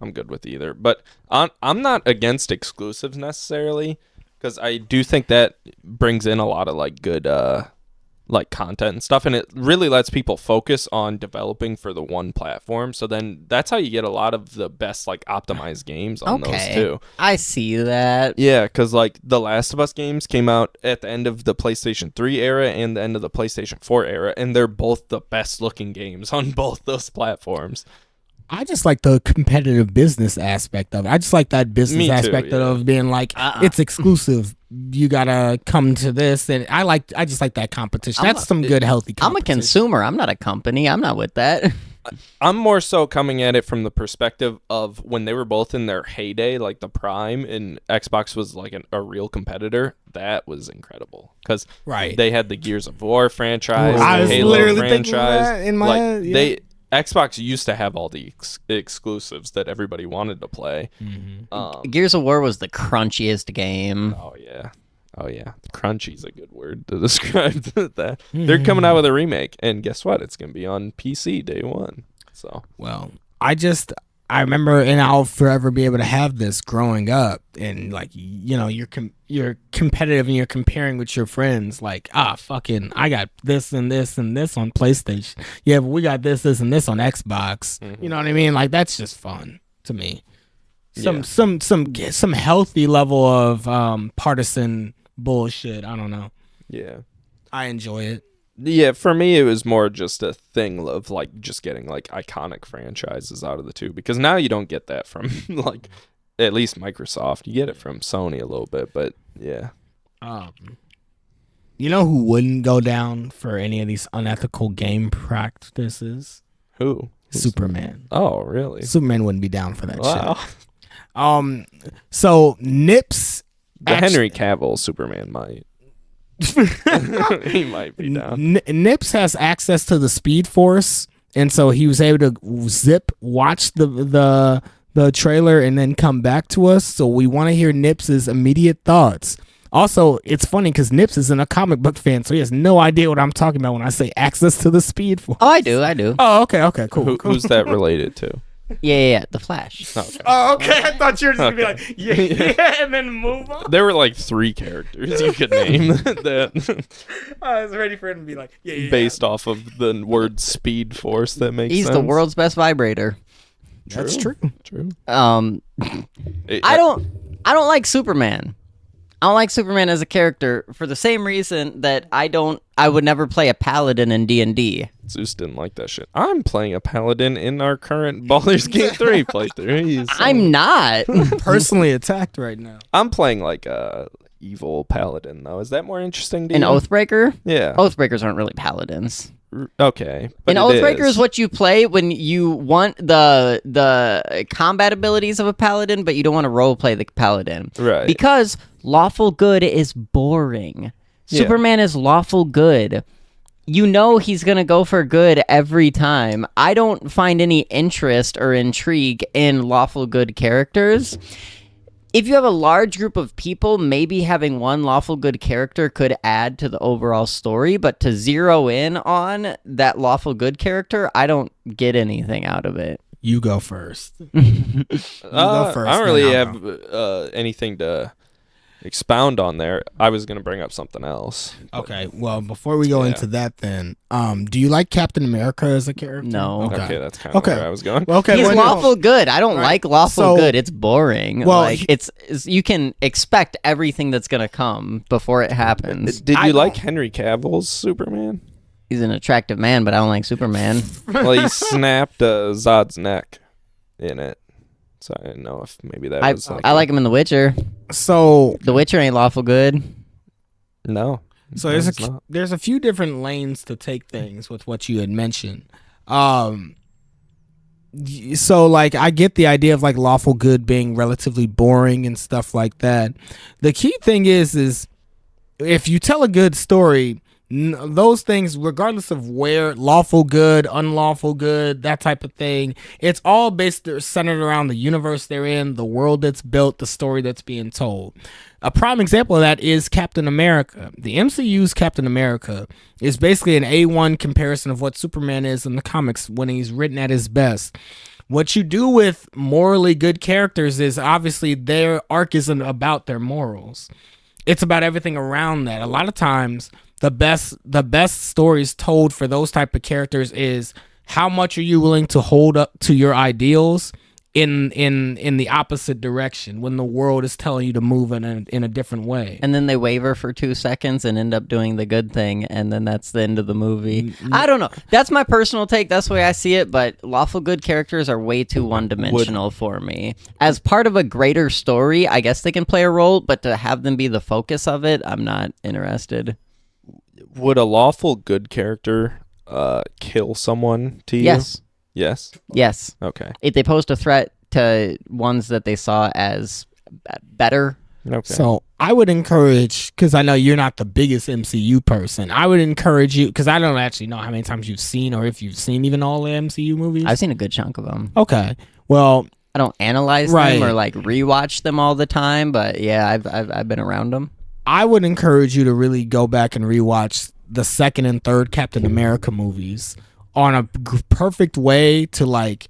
I'm good with either. But I'm not against exclusives necessarily, because I do think that brings in a lot of like good like content and stuff, and it really lets people focus on developing for the one platform. So then that's how you get a lot of the best like optimized games on those too. I see that. Yeah, because like the Last of Us games came out at the end of the PlayStation 3 era and the end of the PlayStation 4 era, and they're both the best looking games on both those platforms. I just like the competitive business aspect of it. I just like that business Me too, aspect yeah. of being like, it's exclusive. You gotta come to this, and I just like that competition. That's some good, healthy I'm a competition. consumer. I'm not a company. I'm not with that. I'm more so coming at it from the perspective of when they were both in their heyday, like the prime, and Xbox was like a real competitor. That was incredible because they had the Gears of War franchise, I the was Halo literally thinking franchise. that in my head, yeah. Xbox used to have all the exclusives that everybody wanted to play. Mm-hmm. Gears of War was the crunchiest game. Oh yeah, crunchy's a good word to describe that. They're coming out with a remake, and guess what? It's gonna be on PC day one. So well, I remember, and I'll forever be able to have this growing up, and like you're competitive and you're comparing with your friends, like fucking I got this and this and this on PlayStation. Yeah, but we got this and this on Xbox. Mm-hmm. You know what I mean? Like that's just fun to me. Some healthy level of partisan bullshit. I don't know. yeah. I enjoy it. Yeah, for me, it was more just a thing of like just getting like iconic franchises out of the two, because now you don't get that from like at least Microsoft. You get it from Sony a little bit, but yeah. You know who wouldn't go down for any of these unethical game practices? Who? Superman. Oh, really? Superman wouldn't be down for that Wow. shit. So Nips, The Henry Cavill Superman might. He might be down. Nips has access to the Speed Force, and so he was able to watch the trailer and then come back to us. So we want to hear Nips's immediate thoughts. Also, it's funny because Nips isn't a comic book fan, so he has no idea what I'm talking about when I say access to the Speed Force. Oh, I do. Oh, okay, cool. Who's that related to? Yeah, The Flash. Okay. Oh, okay. I thought you were just gonna be like, yeah, and then move on. There were like 3 characters you could name that I was ready for him to be like, yeah. based off of the word Speed Force. That makes He's sense. the world's best vibrator. That's true. True. I don't like Superman. I don't like Superman as a character for the same reason that I would never play a paladin in D&D. Zeus didn't like that shit. I'm playing a paladin in our current Baldur's Gate 3 playthrough. I'm not. Personally attacked right now. I'm playing like a evil paladin though. Is that more interesting to An you? Oathbreaker? Yeah. Oathbreakers aren't really paladins. Okay. But An Oathbreaker is what you play when you want the combat abilities of a paladin, but you don't want to roleplay the paladin. Right. Because lawful good is boring. Yeah. Superman is lawful good. You know he's going to go for good every time. I don't find any interest or intrigue in lawful good characters. If you have a large group of people, maybe having one lawful good character could add to the overall story, but to zero in on that lawful good character, I don't get anything out of it. You go first. You go first. I don't really then I'll go. have anything to expound on there. I was going to bring up something else. Okay, well, before we go into that then, do you like Captain America as a character? No. Okay, that's kind of where I was going. Well, okay, He's well, lawful good. I don't like lawful So- good. It's boring. Well, Like it's you can expect everything that's gonna come before it happens. Did you like Henry Cavill's Superman? He's an attractive man, but I don't like Superman. Well, he snapped Zod's neck in it. So I didn't know if maybe that was like... I like him in The Witcher. So The Witcher ain't lawful good. No. So there's a few different lanes to take things with what you had mentioned. So like I get the idea of like lawful good being relatively boring and stuff like that. The key thing is if you tell a good story, those things, regardless of where lawful good, unlawful good, that type of thing, it's all centered around the universe they're in, the world that's built, the story that's being told. A prime example of that is Captain America. The MCU's Captain America is basically an A1 comparison of what Superman is in the comics when he's written at his best. What you do with morally good characters is obviously their arc isn't about their morals. It's about everything around that. A lot of times, the best stories told for those type of characters is how much are you willing to hold up to your ideals in the opposite direction when the world is telling you to move in a different way. And then they waver for 2 seconds and end up doing the good thing, and then that's the end of the movie. I don't know. That's my personal take. That's the way I see it, but lawful good characters are way too one-dimensional for me. As part of a greater story, I guess they can play a role, but to have them be the focus of it, I'm not interested. Would a lawful good character kill someone to you? Yes. Yes? Yes. Okay. If they posed a threat to ones that they saw as better. Okay. So I would encourage, because I know you're not the biggest MCU person, I would encourage you, because I don't actually know how many times you've seen or if you've seen even all the MCU movies. I've seen a good chunk of them. Okay. Well, I don't analyze them or like rewatch them all the time, but yeah, I've been around them. I would encourage you to really go back and rewatch the second and third Captain America movies on a perfect way to like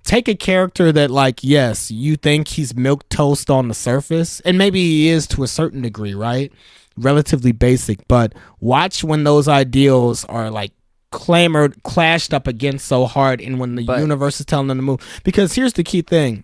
take a character that like, yes, you think he's milquetoast on the surface, and maybe he is to a certain degree, right? Relatively basic, but watch when those ideals are like clashed up against so hard, and when the universe is telling them to move. Because here's the key thing.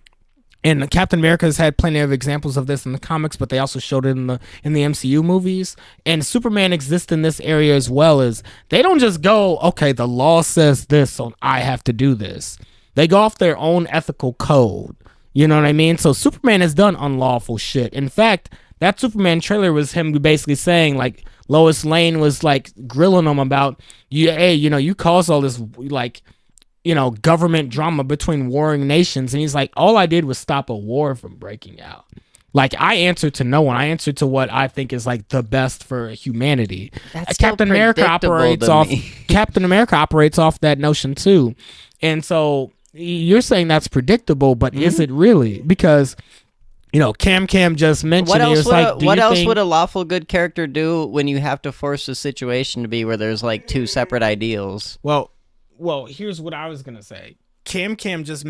And Captain America has had plenty of examples of this in the comics, but they also showed it in the MCU movies. And Superman exists in this area as well. As they don't just go, okay, the law says this, so I have to do this. They go off their own ethical code. You know what I mean? So Superman has done unlawful shit. In fact, that Superman trailer was him basically saying, like, Lois Lane was like grilling him about, you caused all this like, government drama between warring nations. And he's like, all I did was stop a war from breaking out. Like, I answer to no one. I answer to what I think is like the best for humanity. That's Captain America operates off that notion too. And so you're saying that's predictable, but is it really? Because CamCam just mentioned what else would a lawful good character do when you have to force a situation to be where there's like two separate ideals? Well, here's what I was gonna say. CamCam just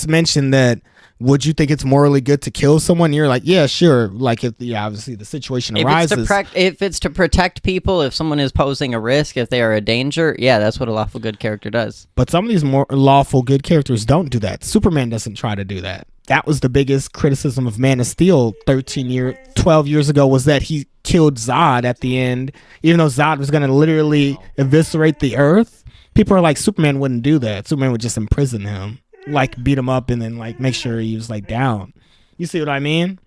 mentioned that. Would you think it's morally good to kill someone? You're like, yeah, sure. Like, obviously the situation arises. If it's to protect people, if someone is posing a risk, if they are a danger, yeah, that's what a lawful good character does. But some of these more lawful good characters don't do that. Superman doesn't try to do that. that was the biggest criticism of Man of Steel 12 years ago, was that he killed Zod at the end, even though Zod was going to literally eviscerate the Earth. People are like, Superman wouldn't do that. Superman would just imprison him, like beat him up and then like make sure he was like down. You see what I mean?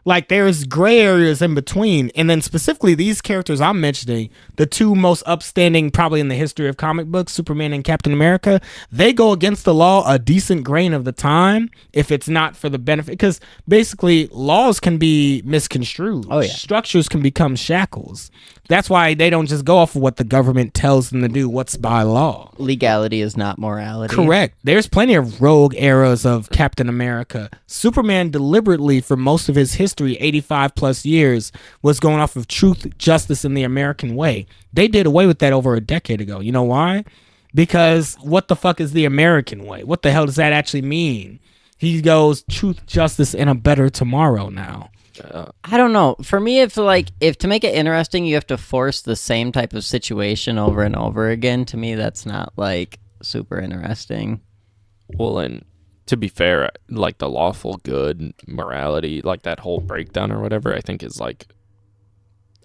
Like, there's gray areas in between. And then specifically these characters I'm mentioning, the two most upstanding probably in the history of comic books, Superman and Captain America, they go against the law a decent grain of the time if it's not for the benefit. Because basically laws can be misconstrued. Oh, yeah. Structures can become shackles. That's why they don't just go off of what the government tells them to do, what's by law. Legality is not morality. Correct. There's plenty of rogue eras of Captain America. Superman deliberately, for most of his history, 85 plus years, was going off of truth, justice, and the American way. They did away with that over a decade ago. You know why? Because what the fuck is the American way? What the hell does that actually mean? He goes truth, justice, and a better tomorrow now. I don't know. For me, if to make it interesting, you have to force the same type of situation over and over again. To me, that's not like super interesting. Well, and to be fair, like the lawful good, morality, like that whole breakdown or whatever, I think is like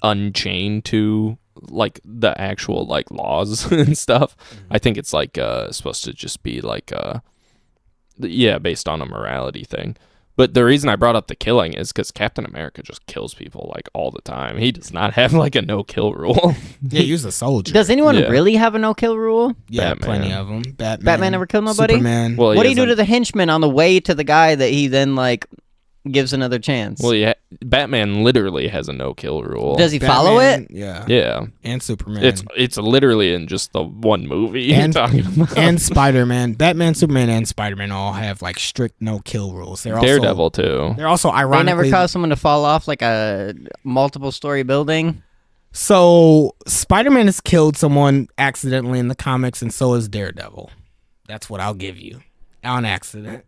unchained to like the actual like laws and stuff. I think it's like supposed to just be like based on a morality thing. But the reason I brought up the killing is because Captain America just kills people like all the time. He does not have like a no-kill rule. Yeah, he was a soldier. Does anyone really have a no-kill rule? Yeah, Batman. plenty of them. Batman never killed nobody? Superman. Well, What do you do to the henchman on the way to the guy that he then like gives another chance? Well, yeah, Batman literally has a no-kill rule. Does he follow it? Yeah. Yeah. And Superman. It's literally in just the one movie you're talking about. And Spider-Man. Batman, Superman, and Spider-Man all have like strict no-kill rules. They're Daredevil too. They're also They ironically... never cause someone to fall off like a multiple-story building? So, Spider-Man has killed someone accidentally in the comics, and so has Daredevil. That's what I'll give you. On accident.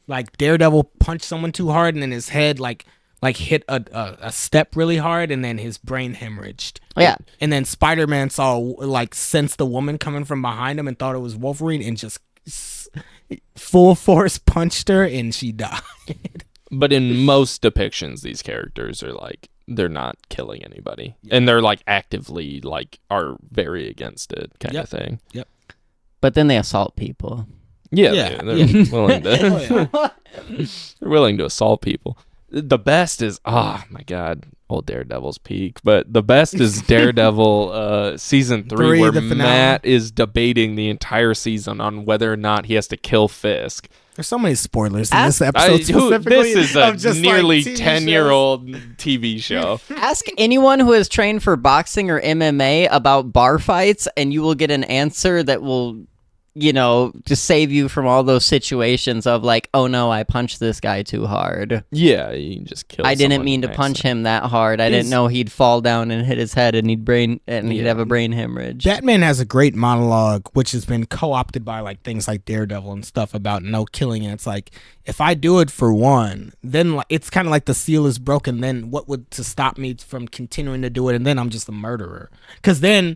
Like, Daredevil punched someone too hard, and then his head, like hit a step really hard, and then his brain hemorrhaged. Yeah. And then Spider-Man sensed the woman coming from behind him and thought it was Wolverine, and just full force punched her, and she died. But in most depictions, these characters are like, they're not killing anybody. Yeah. And they're like actively like are very against it kind of thing. Yep. But then they assault people. Yeah. They're willing to they're willing to assault people. The best is my god, old Daredevil's peak. But the best is Daredevil season 3 where Matt is debating the entire season on whether or not he has to kill Fisk. There's so many spoilers in this episode. Specifically, this is a nearly 10-year-old TV show. Ask anyone who has trained for boxing or MMA about bar fights, and you will get an answer that will, just save you from all those situations of like, oh no, I punched this guy too hard. Yeah, you can just kill. I didn't mean to punch him that hard. I didn't know he'd fall down and hit his head, and he'd have a brain hemorrhage. Batman has a great monologue, which has been co-opted by like things like Daredevil and stuff about no killing. And it's like, if I do it for one, then it's kind of like the seal is broken. Then what would to stop me from continuing to do it? And then I'm just a murderer. Because then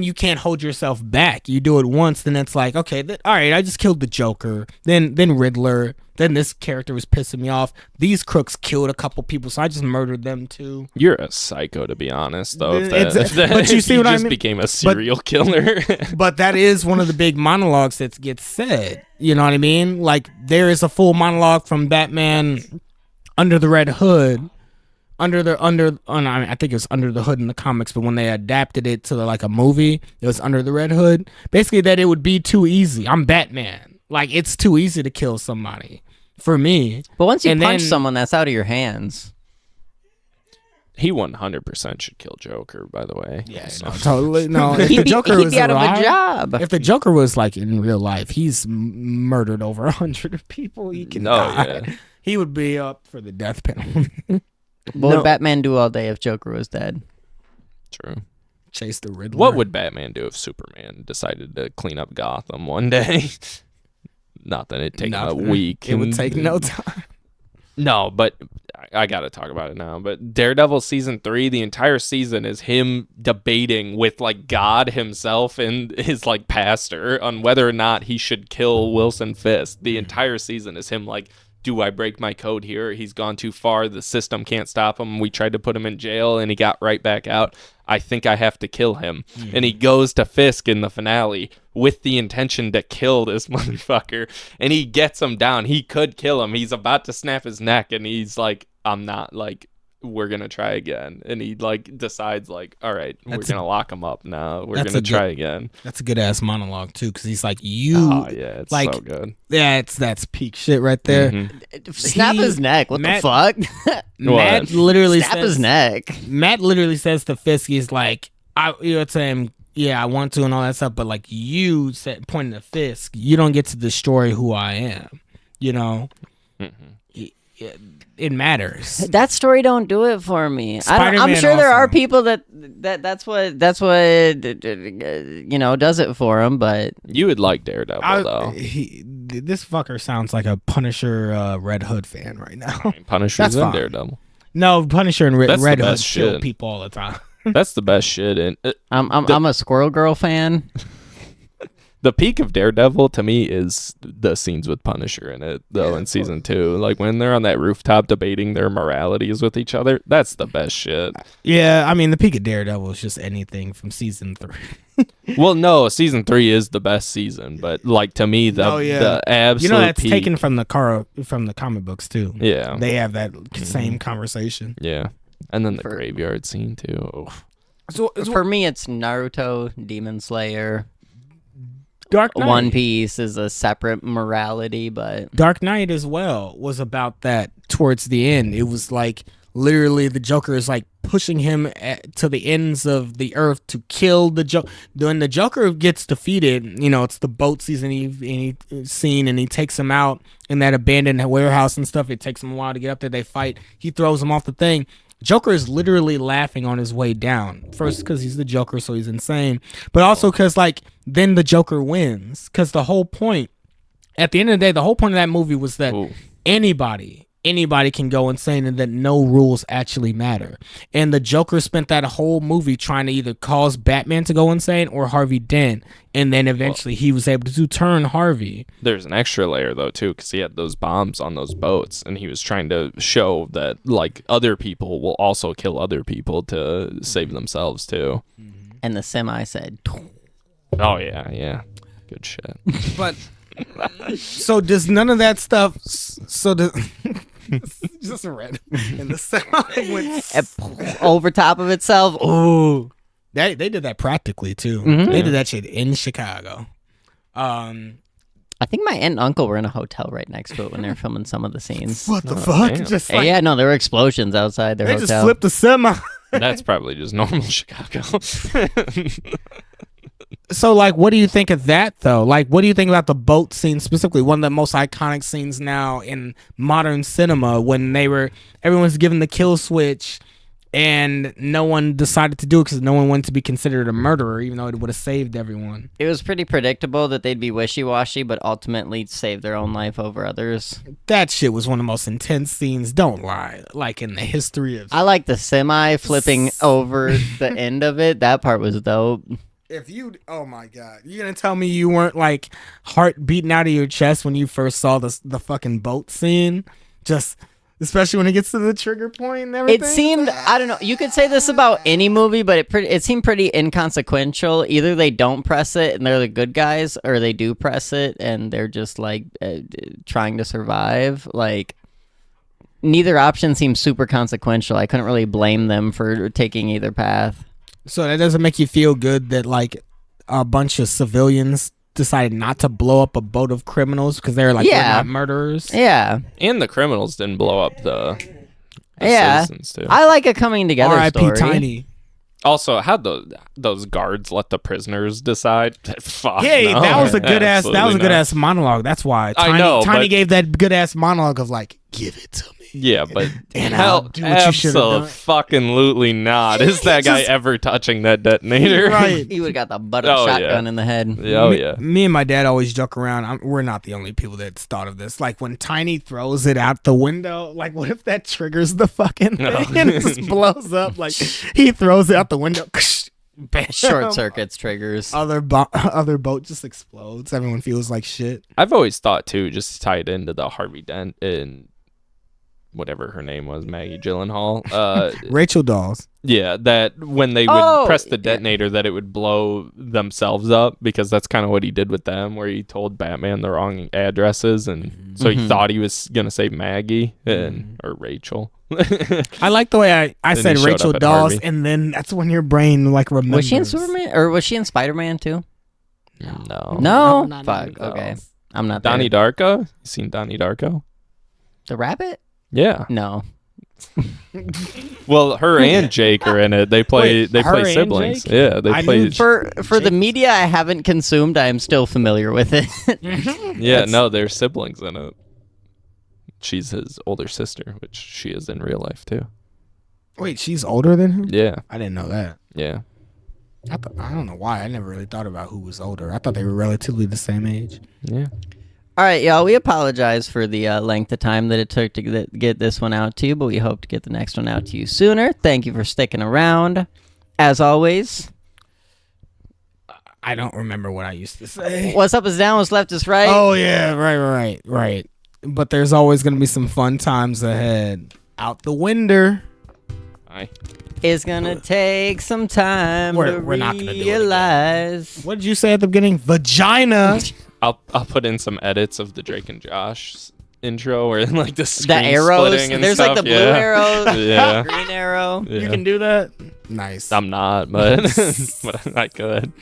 you can't hold yourself back. You do it once, then it's like, okay, all right, I just killed the Joker, then Riddler, then this character was pissing me off. These crooks killed a couple people, so I just murdered them too. You're a psycho, to be honest, though. But you see what I mean? Just became a serial killer. But that is one of the big monologues that gets said. You know what I mean? Like, there is a full monologue from Batman Under the Red Hood. I think it was Under the Hood in the comics, but when they adapted it to like a movie, it was Under the Red Hood. Basically, that it would be too easy. I'm Batman. Like, it's too easy to kill somebody for me. But once you punch someone, that's out of your hands. He 100% should kill Joker, by the way. Yeah, no, totally. No, if he'd the Joker be was out alive, of a job. If the Joker was like in real life, he's murdered over 100 people. He can die. Yeah. He would be up for the death penalty. What would Batman do all day if Joker was dead? True. Chase the Riddler. What would Batman do if Superman decided to clean up Gotham one day? Not that it'd take a week. It would take no time. No, but I gotta talk about it now. But Daredevil season 3, the entire season is him debating with like God himself and his like pastor on whether or not he should kill Wilson Fisk. The entire season is him like do I break my code here? He's gone too far. The system can't stop him. We tried to put him in jail and he got right back out. I think I have to kill him. And he goes to Fisk in the finale with the intention to kill this motherfucker. And he gets him down. He could kill him. He's about to snap his neck. And he's like, I'm not, like, we're going to try again. And he, like, decides, like, all right, we're going to lock him up now. We're going to try again. That's a good-ass monologue, too, because he's like, you. Oh, yeah, it's like, so good. Yeah, that's peak shit right there. Snap his neck. What the fuck? Matt literally snap his neck. Matt literally says to Fisk, he's like, to him, yeah, I want to and all that stuff, but like you said, pointing to Fisk, you don't get to destroy who I am. You know, it matters. That story don't do it for me. I'm sure there are people that's what does it for him. But you would like Daredevil though. This fucker sounds like a Punisher Red Hood fan right now. Punisher's in Daredevil. No, Punisher and Red Hood kill shit. people all the time. That's the best shit. And I'm a Squirrel Girl fan. The peak of Daredevil to me is the scenes with Punisher in it, though, in season 2. Like when they're on that rooftop debating their moralities with each other, that's the best shit. Yeah, I mean, the peak of Daredevil is just anything from season 3. Well, no, season 3 is the best season, but like to me, the absolute that's peak. taken from the comic books too. Yeah, they have that same conversation. Yeah, and then the graveyard scene too. Oof. So for me, it's Naruto, Demon Slayer. Dark Knight. One Piece is a separate morality, but Dark Knight as well was about that towards the end. It was like literally the Joker is like pushing him to the ends of the earth to kill the Joker. When the Joker gets defeated, you know, it's the boat scene and he takes him out in that abandoned warehouse and stuff. It takes him a while to get up there. They fight. He throws him off the thing. Joker is literally laughing on his way down. First, because he's the Joker, so he's insane. But also because, like, then the Joker wins. Because the whole point, at the end of the day, the whole point of that movie was that anybody can go insane and that no rules actually matter. And the Joker spent that whole movie trying to either cause Batman to go insane or Harvey Dent. And then eventually he was able to turn Harvey. There's an extra layer, though, too, because he had those bombs on those boats. And he was trying to show that, like, other people will also kill other people to save themselves, too. And the semi said, oh, yeah. Good shit. But, so does none of that stuff, just a red. And the semi went over top of itself. Oh. They did that practically too. Mm-hmm. They did that shit in Chicago. I think my aunt and uncle were in a hotel right next to it when they were filming some of the scenes. What the fuck? Damn. Just like, yeah, no, there were explosions outside their they hotel. just flipped the semi. That's probably just normal Chicago. So, like, what do you think of that, though? Like, what do you think about the boat scene specifically? One of the most iconic scenes now in modern cinema when everyone's given the kill switch and no one decided to do it because no one wanted to be considered a murderer, even though it would have saved everyone. It was pretty predictable that they'd be wishy-washy, but ultimately save their own life over others. That shit was one of the most intense scenes, don't lie, like in the history of... I like the semi flipping over the end of it. That part was dope. Oh my god, you're gonna tell me you weren't like heart beating out of your chest when you first saw the fucking boat scene? Just especially when it gets to the trigger point and everything. It seemed, I don't know, you could say this about any movie, but it seemed pretty inconsequential. Either they don't press it and they're the good guys, or they do press it and they're just like trying to survive. Like, neither option seems super consequential. I couldn't really blame them for taking either path. So that doesn't make you feel good that like a bunch of civilians decided not to blow up a boat of criminals because they're like, we're not murderers? Yeah. And the criminals didn't blow up the citizens too. I like a coming together R.I.P. story. Tiny. Also, how'd those guards let the prisoners decide? Fuck. Hey, no. that was a good ass. That was a good Absolutely ass monologue. That's why I know, Tiny but- gave that good ass monologue of like, give it to me. Yeah, but And I'll do what you should have done. absolutely not. Is that guy ever touching that detonator? Right. He would have got the butt of a shotgun in the head. Oh, yeah. Me and my dad always joke around. We're not the only people that's thought of this. Like when Tiny throws it out the window, like what if that triggers the fucking thing and it just blows up? Like he throws it out the window. Bam. Short circuits triggers. Other boat just explodes. Everyone feels like shit. I've always thought too, just to tie it into the Harvey Dent and whatever her name was, Maggie Gyllenhaal. Rachel Dawes. Yeah, that when they would press the detonator, that it would blow themselves up, because that's kind of what he did with them, where he told Batman the wrong addresses, and so he thought he was gonna say Maggie or Rachel. I like the way I Then said he showed Rachel up at Dawes, Harvey. and then that's when your brain like remembers. Was she in Superman or was she in Spider-Man too? No. No. not Fuck. even Okay. close. I'm not Donnie there. Darko? You seen Donnie Darko? The rabbit? Yeah. No. Well, her and Jake are in it. They play Wait, her and siblings. Jake? Yeah, they I play. knew For the media I haven't consumed, I am still familiar with it. Yeah, no, they're siblings in it. She's his older sister, which she is in real life too. Wait, she's older than him? Yeah, I didn't know that. yeah. I don't know why. I never really thought about who was older. I thought they were relatively the same age. Yeah. All right, y'all. We apologize for the length of time that it took to get this one out to you, but we hope to get the next one out to you sooner. Thank you for sticking around. As always, I don't remember what I used to say. what's up is down, what's left is right. Oh yeah, right. But there's always gonna be some fun times ahead. Out the window. Hi. It's gonna take some time We're not gonna do it again. realize. What did you say at the beginning? Vagina. I'll put in some edits of the Drake and Josh intro, where like the The screen arrows. splitting and There's stuff. like the blue yeah. arrow, Yeah. green arrow. Yeah. You can do that. Nice. I'm not, but but I could.